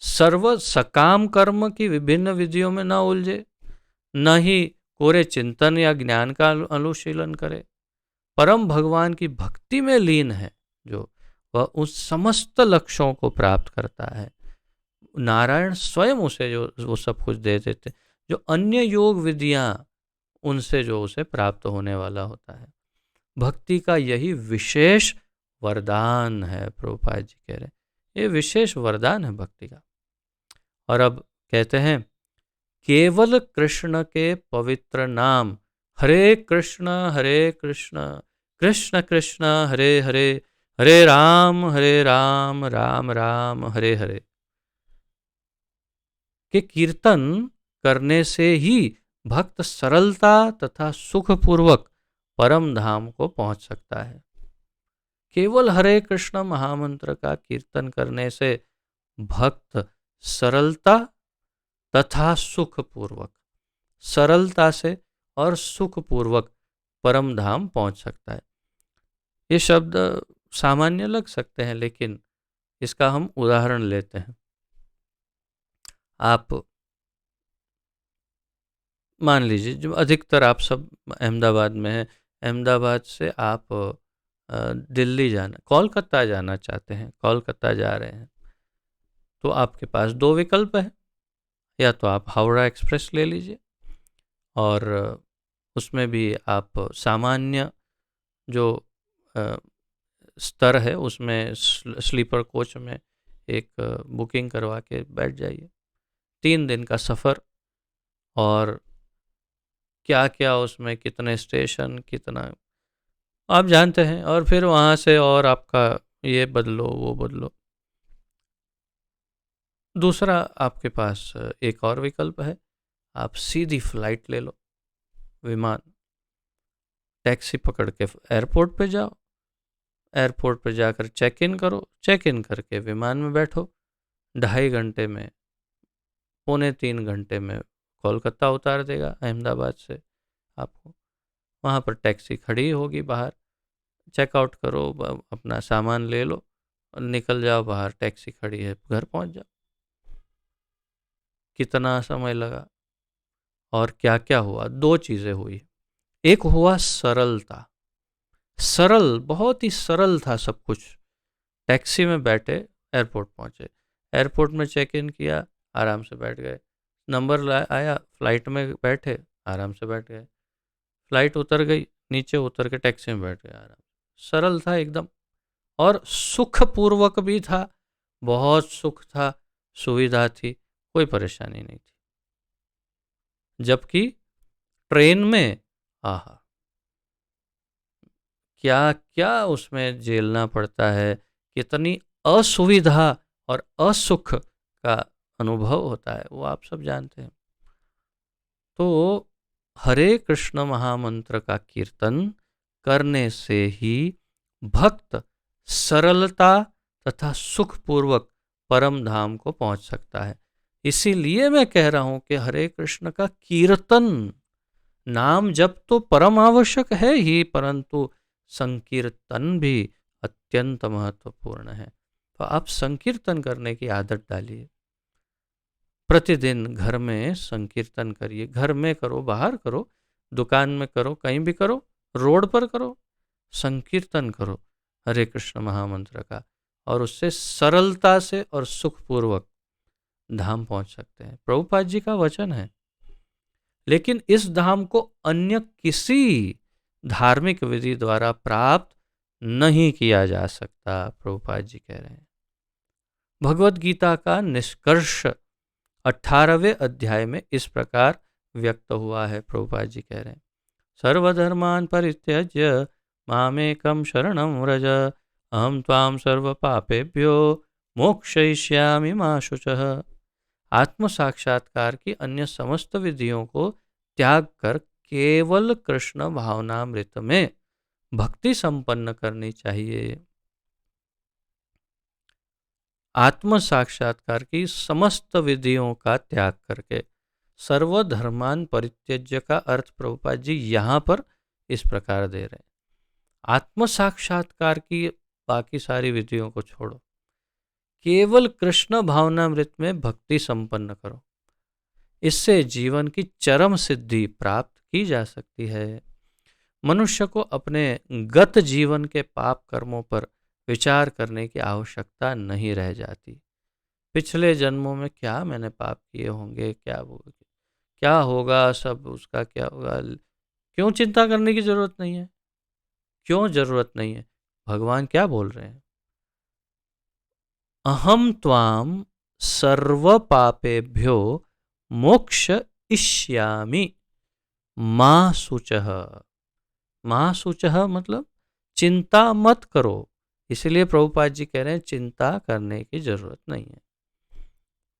सर्व सकाम कर्म की विभिन्न विधियों में न उलझे, न ही कोरे चिंतन या ज्ञान का अनुशीलन करे, परम भगवान की भक्ति में लीन है जो, वह उस समस्त लक्ष्यों को प्राप्त करता है। नारायण स्वयं उसे जो वो सब कुछ दे देते, जो अन्य योग विधियां उनसे जो उसे प्राप्त होने वाला होता है। भक्ति का यही विशेष वरदान है, प्रभुपाद जी कह रहे हैं ये विशेष वरदान है भक्ति का। और अब कहते हैं केवल कृष्ण के पवित्र नाम, हरे कृष्ण कृष्ण कृष्ण हरे हरे, हरे राम राम राम हरे हरे के कीर्तन करने से ही भक्त सरलता तथा सुखपूर्वक परम धाम को पहुंच सकता है। केवल हरे कृष्ण महामंत्र का कीर्तन करने से भक्त सरलता तथा सुखपूर्वक, सरलता से और सुखपूर्वक परम धाम पहुंच सकता है। ये शब्द सामान्य लग सकते हैं, लेकिन इसका हम उदाहरण लेते हैं। आप मान लीजिए, जो अधिकतर आप सब अहमदाबाद में हैं, अहमदाबाद से आप दिल्ली जाना, कोलकाता जाना चाहते हैं, कोलकाता जा रहे हैं, तो आपके पास दो विकल्प है। या तो आप हावड़ा एक्सप्रेस ले लीजिए और उसमें भी आप सामान्य जो स्तर है उसमें स्लीपर कोच में एक बुकिंग करवा के बैठ जाइए। 3 दिन का सफ़र, और क्या क्या उसमें कितने स्टेशन, कितना आप जानते हैं, और फिर वहाँ से और आपका ये बदलो वो बदलो। दूसरा आपके पास एक और विकल्प है, आप सीधी फ्लाइट ले लो, विमान, टैक्सी पकड़ के एयरपोर्ट पे जाओ, एयरपोर्ट पे जाकर चेक इन करो, चेक इन करके विमान में बैठो, 2.5 घंटे में, 2.25 घंटे में कोलकाता उतार देगा अहमदाबाद से आपको। वहाँ पर टैक्सी खड़ी होगी बाहर, चेकआउट करो, अपना सामान ले लो और निकल जाओ बाहर, टैक्सी खड़ी है, घर पहुँच जाओ। कितना समय लगा और क्या क्या हुआ? दो चीज़ें हुई। एक हुआ सरलता, सरल, बहुत ही सरल था सब कुछ। टैक्सी में बैठे, एयरपोर्ट पहुँचे, एयरपोर्ट में चेक इन किया, आराम से बैठ गए, नंबर आया, फ्लाइट में बैठे, आराम से बैठ गए, फ्लाइट उतर गई, नीचे उतर के टैक्सी में बैठ गए, आराम। सरल था एकदम, और सुखपूर्वक भी था, बहुत सुख था, सुविधा थी, कोई परेशानी नहीं थी। जबकि ट्रेन में आहा, क्या क्या उसमें झेलना पड़ता है, कितनी असुविधा और असुख का अनुभव होता है, वो आप सब जानते हैं। तो हरे कृष्ण महामंत्र का कीर्तन करने से ही भक्त सरलता तथा सुखपूर्वक परम धाम को पहुंच सकता है। इसीलिए मैं कह रहा हूं कि हरे कृष्ण का कीर्तन, नाम जप तो परम आवश्यक है ही, परंतु संकीर्तन भी अत्यंत महत्वपूर्ण है। तो आप संकीर्तन करने की आदत डालिए, प्रतिदिन घर में संकीर्तन करिए, घर में करो, बाहर करो, दुकान में करो, कहीं भी करो, रोड पर करो, संकीर्तन करो हरे कृष्ण महामंत्र का, और उससे सरलता से और सुखपूर्वक धाम पहुंच सकते हैं। प्रभुपाद जी का वचन है। लेकिन इस धाम को अन्य किसी धार्मिक विधि द्वारा प्राप्त नहीं किया जा सकता, प्रभुपाद जी कह रहे हैं। भगवत गीता का निष्कर्ष 18वें अध्याय में इस प्रकार व्यक्त हुआ है। प्रभुपाद जी कह रहे हैं, सर्वधर्मान् परित्यज्य मामेकं शरणं व्रज, अहं त्वां सर्व पापेभ्यो मोक्षयिष्यामि मा शुचः। आत्म साक्षात्कार की अन्य समस्त विधियों को त्याग कर केवल कृष्ण भावनामृत में भक्ति संपन्न करनी चाहिए। आत्म साक्षात्कार की समस्त विधियों का त्याग करके, सर्वधर्मान परित्यज्य का अर्थ प्रभुपाद जी यहाँ पर इस प्रकार दे रहे हैं, आत्म साक्षात्कार की बाकी सारी विधियों को छोड़ो, केवल कृष्ण भावनामृत में भक्ति संपन्न करो। इससे जीवन की चरम सिद्धि प्राप्त की जा सकती है। मनुष्य को अपने गत जीवन के पाप कर्मों पर विचार करने की आवश्यकता नहीं रह जाती। पिछले जन्मों में क्या मैंने पाप किए होंगे, क्या होगा, सब उसका क्या होगा, क्यों चिंता करने की जरूरत नहीं है, क्यों जरूरत नहीं है। भगवान क्या बोल रहे हैं, अहम त्वाम सर्व पापेभ्यो मोक्ष इष्यामि मां शुचः। मां शुचः मतलब चिंता मत करो। इसलिए प्रभुपाद जी कह रहे हैं चिंता करने की जरूरत नहीं है।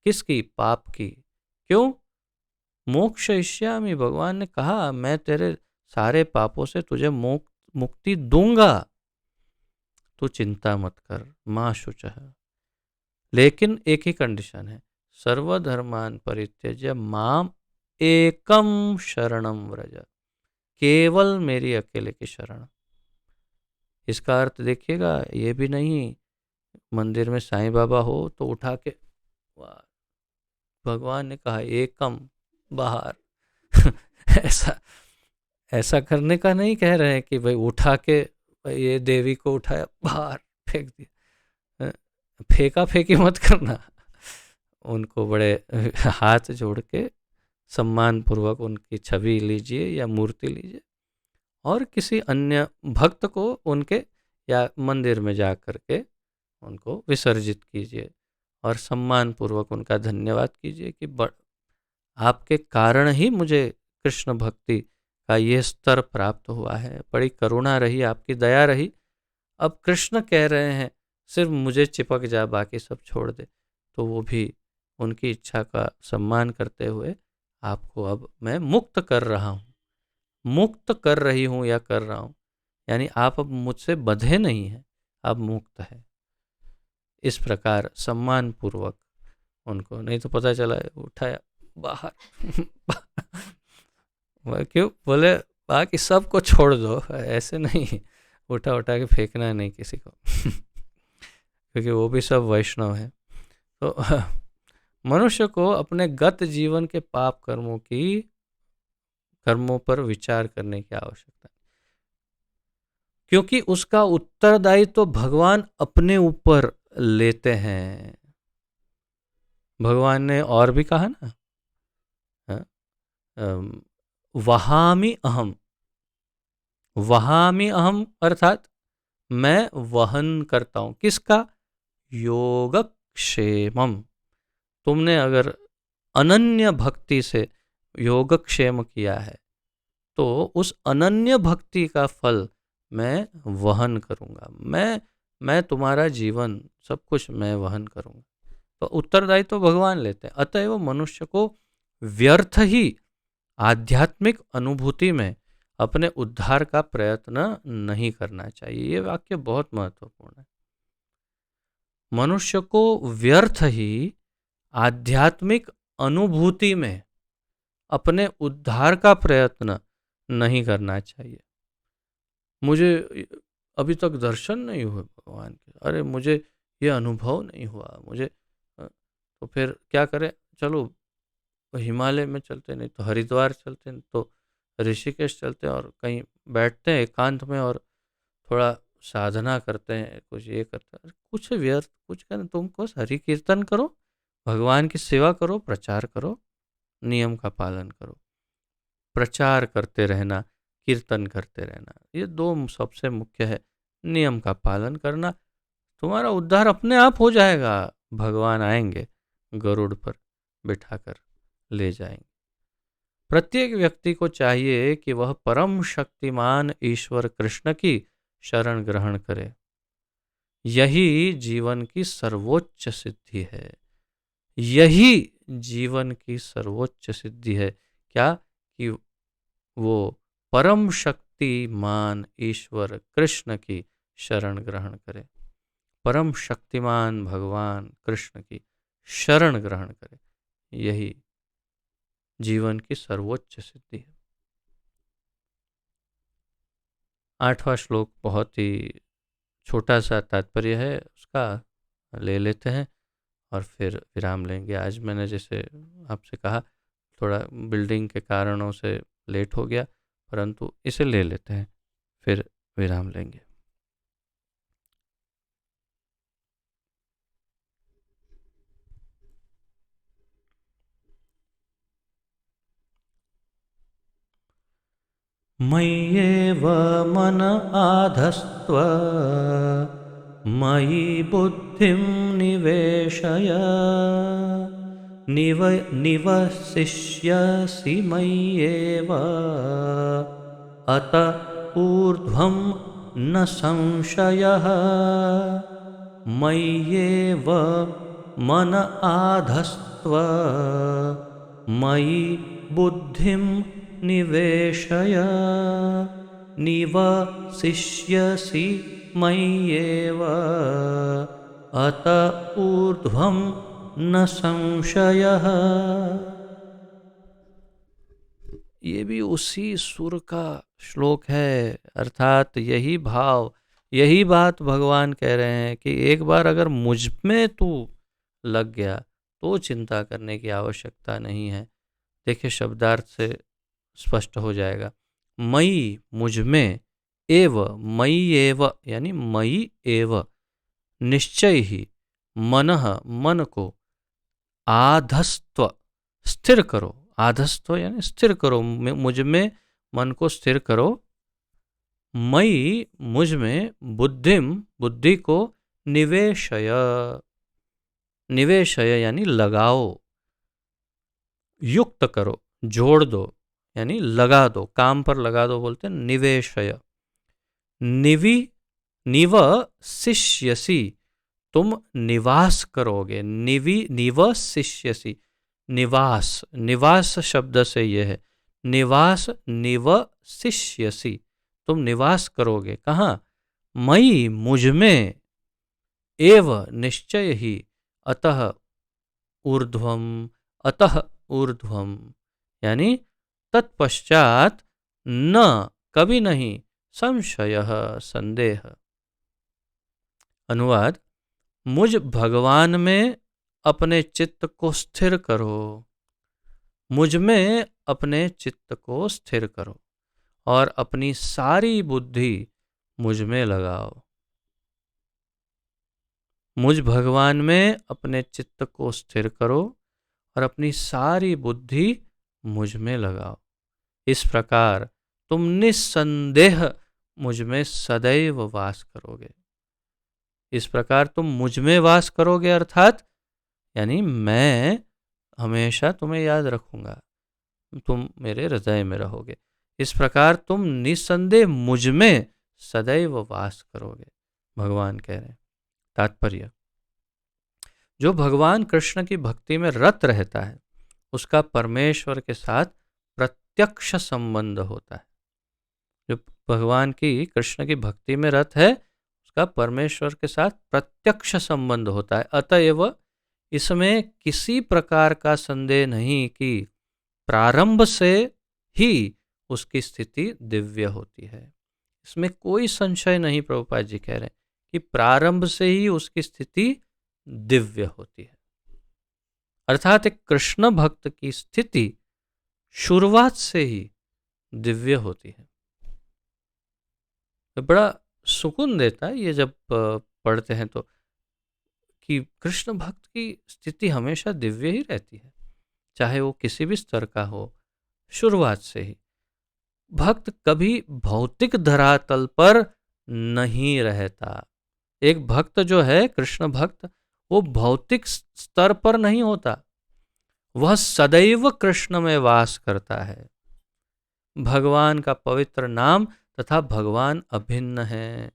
किसकी? पाप की। क्यों? मोक्ष इष्यामि, भगवान ने कहा मैं तेरे सारे पापों से तुझे मुक्ति दूंगा, तू चिंता मत कर, मां शुचः। लेकिन एक ही कंडीशन है, सर्वधर्मान परित्यज्य माम एकम शरणम व्रज, केवल मेरी अकेले की शरण। इसका अर्थ देखिएगा, ये भी नहीं मंदिर में साईं बाबा हो तो उठा के, भगवान ने कहा एकम, बाहर ऐसा ऐसा करने का नहीं कह रहे हैं कि भाई उठा के ये देवी को उठाया बाहर फेंक दिया, फेंका फेंकी मत करना। उनको बड़े हाथ जोड़ के सम्मान पूर्वक उनकी छवि लीजिए या मूर्ति लीजिए, और किसी अन्य भक्त को उनके या मंदिर में जा कर के उनको विसर्जित कीजिए और सम्मान पूर्वक उनका धन्यवाद कीजिए कि आपके कारण ही मुझे कृष्ण भक्ति का ये स्तर प्राप्त हुआ है, बड़ी करुणा रही, आपकी दया रही। अब कृष्ण कह रहे हैं सिर्फ मुझे चिपक जा, बाकी सब छोड़ दे, तो वो भी उनकी इच्छा का सम्मान करते हुए आपको अब मैं मुक्त कर रहा हूँ, मुक्त कर रही हूँ या कर रहा हूँ, यानी आप अब मुझसे बंधे नहीं हैं, अब मुक्त है। इस प्रकार सम्मान पूर्वक उनको, नहीं तो पता चला उठाया बाहर वह क्यों बोले, बाकी सबको छोड़ दो, ऐसे नहीं उठा उठा के फेंकना नहीं किसी को क्योंकि वो भी सब वैष्णव है। तो मनुष्य को अपने गत जीवन के पाप कर्मों पर विचार करने की आवश्यकता है, क्योंकि उसका उत्तरदायित्व तो भगवान अपने ऊपर लेते हैं। भगवान ने और भी कहा ना, हाँ, वहामि अहम, वहामि अहम अर्थात मैं वहन करता हूं किसका, योगक्षेमम। तुमने अगर अनन्य भक्ति से योगक्षेम किया है तो उस अनन्य भक्ति का फल मैं वहन करूंगा। मैं तुम्हारा जीवन सब कुछ मैं वहन करूंगा। तो उत्तरदायित्व तो भगवान लेते हैं। अतएव मनुष्य को व्यर्थ ही आध्यात्मिक अनुभूति में अपने उद्धार का प्रयत्न नहीं करना चाहिए। ये वाक्य बहुत महत्वपूर्ण है। मनुष्य को व्यर्थ ही आध्यात्मिक अनुभूति में अपने उद्धार का प्रयत्न नहीं करना चाहिए। मुझे अभी तक दर्शन नहीं हुए भगवान के, अरे मुझे ये अनुभव नहीं हुआ, मुझे तो फिर क्या करें, चलो हिमालय में चलते, नहीं तो हरिद्वार चलते, नहीं तो ऋषिकेश चलते हैं और कहीं बैठते हैं एकांत में और थोड़ा साधना करते हैं, कुछ ये करते हैं। कुछ व्यर्थ कुछ करना, तुमको हरि कीर्तन करो, भगवान की सेवा करो, प्रचार करो, नियम का पालन करो। प्रचार करते रहना, कीर्तन करते रहना, ये दो सबसे मुख्य है। नियम का पालन करना, तुम्हारा उद्धार अपने आप हो जाएगा। भगवान आएंगे गरुड़ पर बिठाकर ले जाएंगे। प्रत्येक व्यक्ति को चाहिए कि वह परम शक्तिमान ईश्वर कृष्ण की शरण ग्रहण करे। यही जीवन की सर्वोच्च सिद्धि है। यही जीवन की सर्वोच्च सिद्धि है। क्या कि वो परम शक्तिमान ईश्वर कृष्ण की शरण ग्रहण करे, परम शक्तिमान भगवान कृष्ण की शरण ग्रहण करे। यही जीवन की सर्वोच्च सिद्धि है। 8वां श्लोक बहुत ही छोटा सा तात्पर्य है उसका, ले लेते हैं और फिर विराम लेंगे। आज मैंने जैसे आपसे कहा थोड़ा बिल्डिंग के कारणों से लेट हो गया, परंतु इसे ले लेते हैं फिर विराम लेंगे। मय्येव मन आधस्त्व मयि बुद्धिं निवेशय निवसिष्यसि मय्येव अत ऊर्ध्वं न संशयः। मय्येव मन आधस्त्व मयि बुद्धिं निवेशय निवसिष्यसि मय्येव अत ऊर्ध्वं न संशयः। ये भी उसी सुर का श्लोक है, अर्थात यही भाव, यही बात भगवान कह रहे हैं कि एक बार अगर मुझ में तू लग गया तो चिंता करने की आवश्यकता नहीं है। देखिए शब्दार्थ से स्पष्ट हो जाएगा। मयि मुझ में, एव मयि एव यानी मयि एव, निश्चय ही, मनः मन को, आधस्त्व स्थिर करो, आधस्त्व यानी स्थिर करो, मुझ में मन को स्थिर करो। मयि मुझ में, बुद्धिम बुद्धि को, निवेशय, निवेशय यानी लगाओ, युक्त करो, जोड़ दो यानी लगा दो, काम पर लगा दो बोलते हैं निवेशय। निवसिष्यसि, तुम निवास करोगे, निवसिष्यसि, निवास, निवास शब्द से यह है, निवास, निवसिष्यसि, तुम निवास करोगे कहाँ, मयि मुझ में, एव निश्चय ही, अतः ऊर्ध्वम, अतः ऊर्ध्वम, यानी तत्पश्चात न, कभी नहीं, संशयः, संदेह। अनुवाद: मुझ भगवान में अपने चित्त को स्थिर करो, मुझ में अपने चित्त को स्थिर करो और अपनी सारी बुद्धि मुझ में लगाओ। मुझ भगवान में अपने चित्त को स्थिर करो और अपनी सारी बुद्धि मुझ में लगाओ। इस प्रकार तुम निस्संदेह मुझ में सदैव वास करोगे। इस प्रकार तुम मुझ में वास करोगे, अर्थात यानी मैं हमेशा तुम्हें याद रखूंगा, तुम मेरे हृदय में रहोगे। इस प्रकार तुम निस्संदेह मुझ में सदैव वास करोगे, भगवान कह रहे हैं। तात्पर्य: जो भगवान कृष्ण की भक्ति में रत रहता है उसका परमेश्वर के साथ प्रत्यक्ष संबंध होता है। जो भगवान की, कृष्ण की भक्ति में रत है उसका परमेश्वर के साथ प्रत्यक्ष संबंध होता है। अतएव इसमें किसी प्रकार का संदेह नहीं कि प्रारंभ से ही उसकी स्थिति दिव्य होती है। इसमें कोई संशय नहीं, प्रभुपाद जी कह रहे हैं कि प्रारंभ से ही उसकी स्थिति दिव्य होती है। अर्थात एक कृष्ण भक्त की स्थिति शुरुआत से ही दिव्य होती है। तो बड़ा सुकून देता है ये जब पढ़ते हैं तो, कि कृष्ण भक्त की स्थिति हमेशा दिव्य ही रहती है, चाहे वो किसी भी स्तर का हो। शुरुआत से ही भक्त कभी भौतिक धरातल पर नहीं रहता। एक भक्त जो है, कृष्ण भक्त, वो भौतिक स्तर पर नहीं होता, वह सदैव कृष्ण में वास करता है। भगवान का पवित्र नाम तथा भगवान अभिन्न है।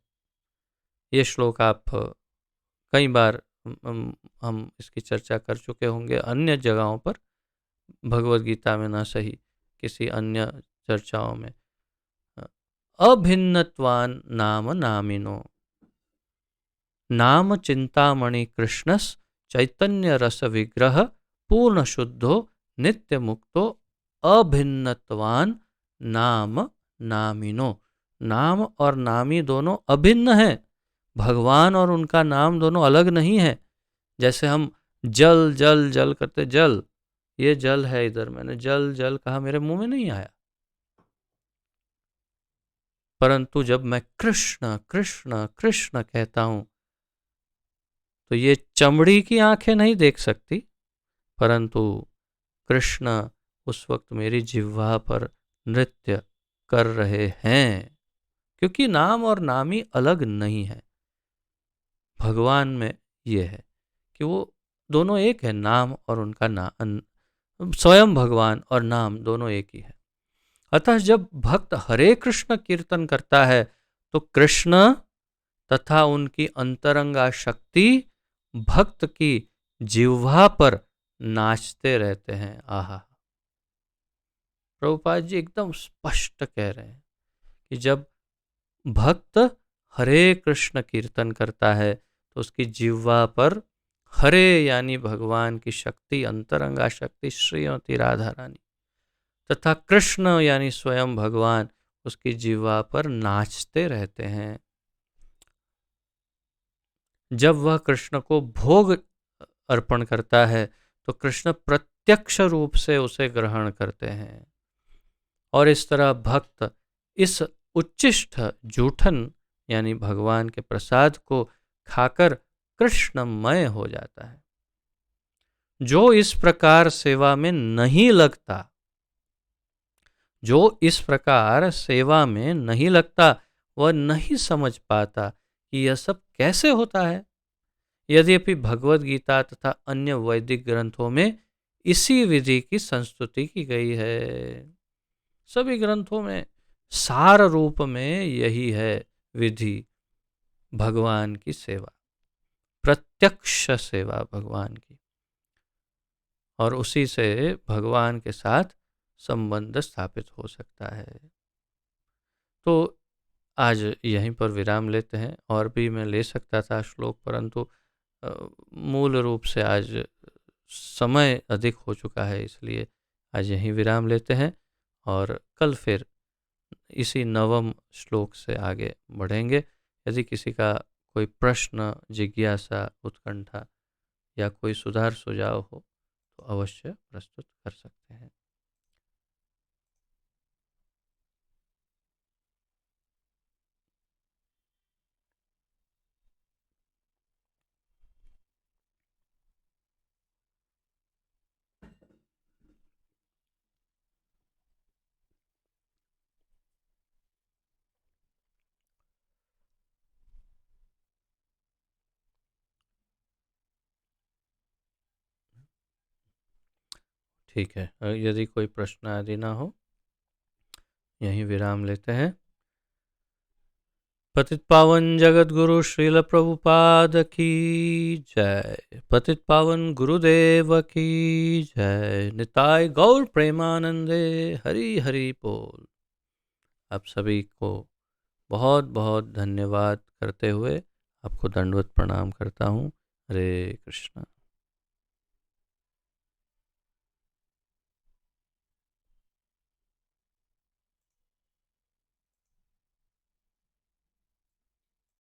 ये श्लोक आप कई बार हम इसकी चर्चा कर चुके होंगे अन्य जगहों पर, भगवद गीता में ना सही किसी अन्य चर्चाओं में। अभिन्नत्वान नाम नामिनो, नाम चिंतामणि कृष्णस चैतन्य रस विग्रह पूर्ण शुद्धो नित्य मुक्तो अभिन्नत्वान नाम नामिनो। नाम और नामी दोनों अभिन्न हैं, भगवान और उनका नाम दोनों अलग नहीं है। जैसे हम जल जल जल करते, जल, ये जल है, इधर मैंने जल जल कहा, मेरे मुंह में नहीं आया। परंतु जब मैं कृष्ण कृष्ण कृष्ण कहता हूं तो ये चमड़ी की आंखें नहीं देख सकती, परंतु कृष्ण उस वक्त मेरी जिह्वा पर नृत्य कर रहे हैं, क्योंकि नाम और नामी अलग नहीं है। भगवान में ये है कि वो दोनों एक है, नाम और उनका नाम, स्वयं भगवान और नाम दोनों एक ही है। अतः जब भक्त हरे कृष्ण कीर्तन करता है तो कृष्ण तथा उनकी अंतरंगा शक्ति भक्त की जिह्वा पर नाचते रहते हैं। आहा, प्रभुपाद जी एकदम स्पष्ट कह रहे हैं कि जब भक्त हरे कृष्ण कीर्तन करता है तो उसकी जिह्वा पर हरे यानी भगवान की शक्ति, अंतरंगा शक्ति श्रीमती राधा रानी, तथा कृष्ण यानी स्वयं भगवान उसकी जिह्वा पर नाचते रहते हैं। जब वह कृष्ण को भोग अर्पण करता है तो कृष्ण प्रत्यक्ष रूप से उसे ग्रहण करते हैं और इस तरह भक्त इस उच्चिष्ट जूठन यानी भगवान के प्रसाद को खाकर कृष्णमय हो जाता है। जो इस प्रकार सेवा में नहीं लगता, जो इस प्रकार सेवा में नहीं लगता, वह नहीं समझ पाता कि यह सब कैसे होता है। यद्यपि भगवद गीता तथा अन्य वैदिक ग्रंथों में इसी विधि की संस्तुति की गई है। सभी ग्रंथों में सार रूप में यही है विधि, भगवान की सेवा, प्रत्यक्ष सेवा भगवान की, और उसी से भगवान के साथ संबंध स्थापित हो सकता है। तो आज यहीं पर विराम लेते हैं, और भी मैं ले सकता था श्लोक, परंतु मूल रूप से आज समय अधिक हो चुका है, इसलिए आज यहीं विराम लेते हैं और कल फिर इसी नवम श्लोक से आगे बढ़ेंगे। यदि किसी का कोई प्रश्न, जिज्ञासा, उत्कंठा या कोई सुधार सुझाव हो तो अवश्य प्रस्तुत कर सकते हैं। ठीक है, यदि कोई प्रश्न आदि ना हो यहीं विराम लेते हैं। पतित पावन जगत गुरु श्रील प्रभुपाद की जय। पतित पावन गुरुदेव की जय। निताय गौर प्रेमानंदे। हरि हरि बोल। आप सभी को बहुत बहुत धन्यवाद करते हुए आपको दंडवत प्रणाम करता हूँ। हरे कृष्णा।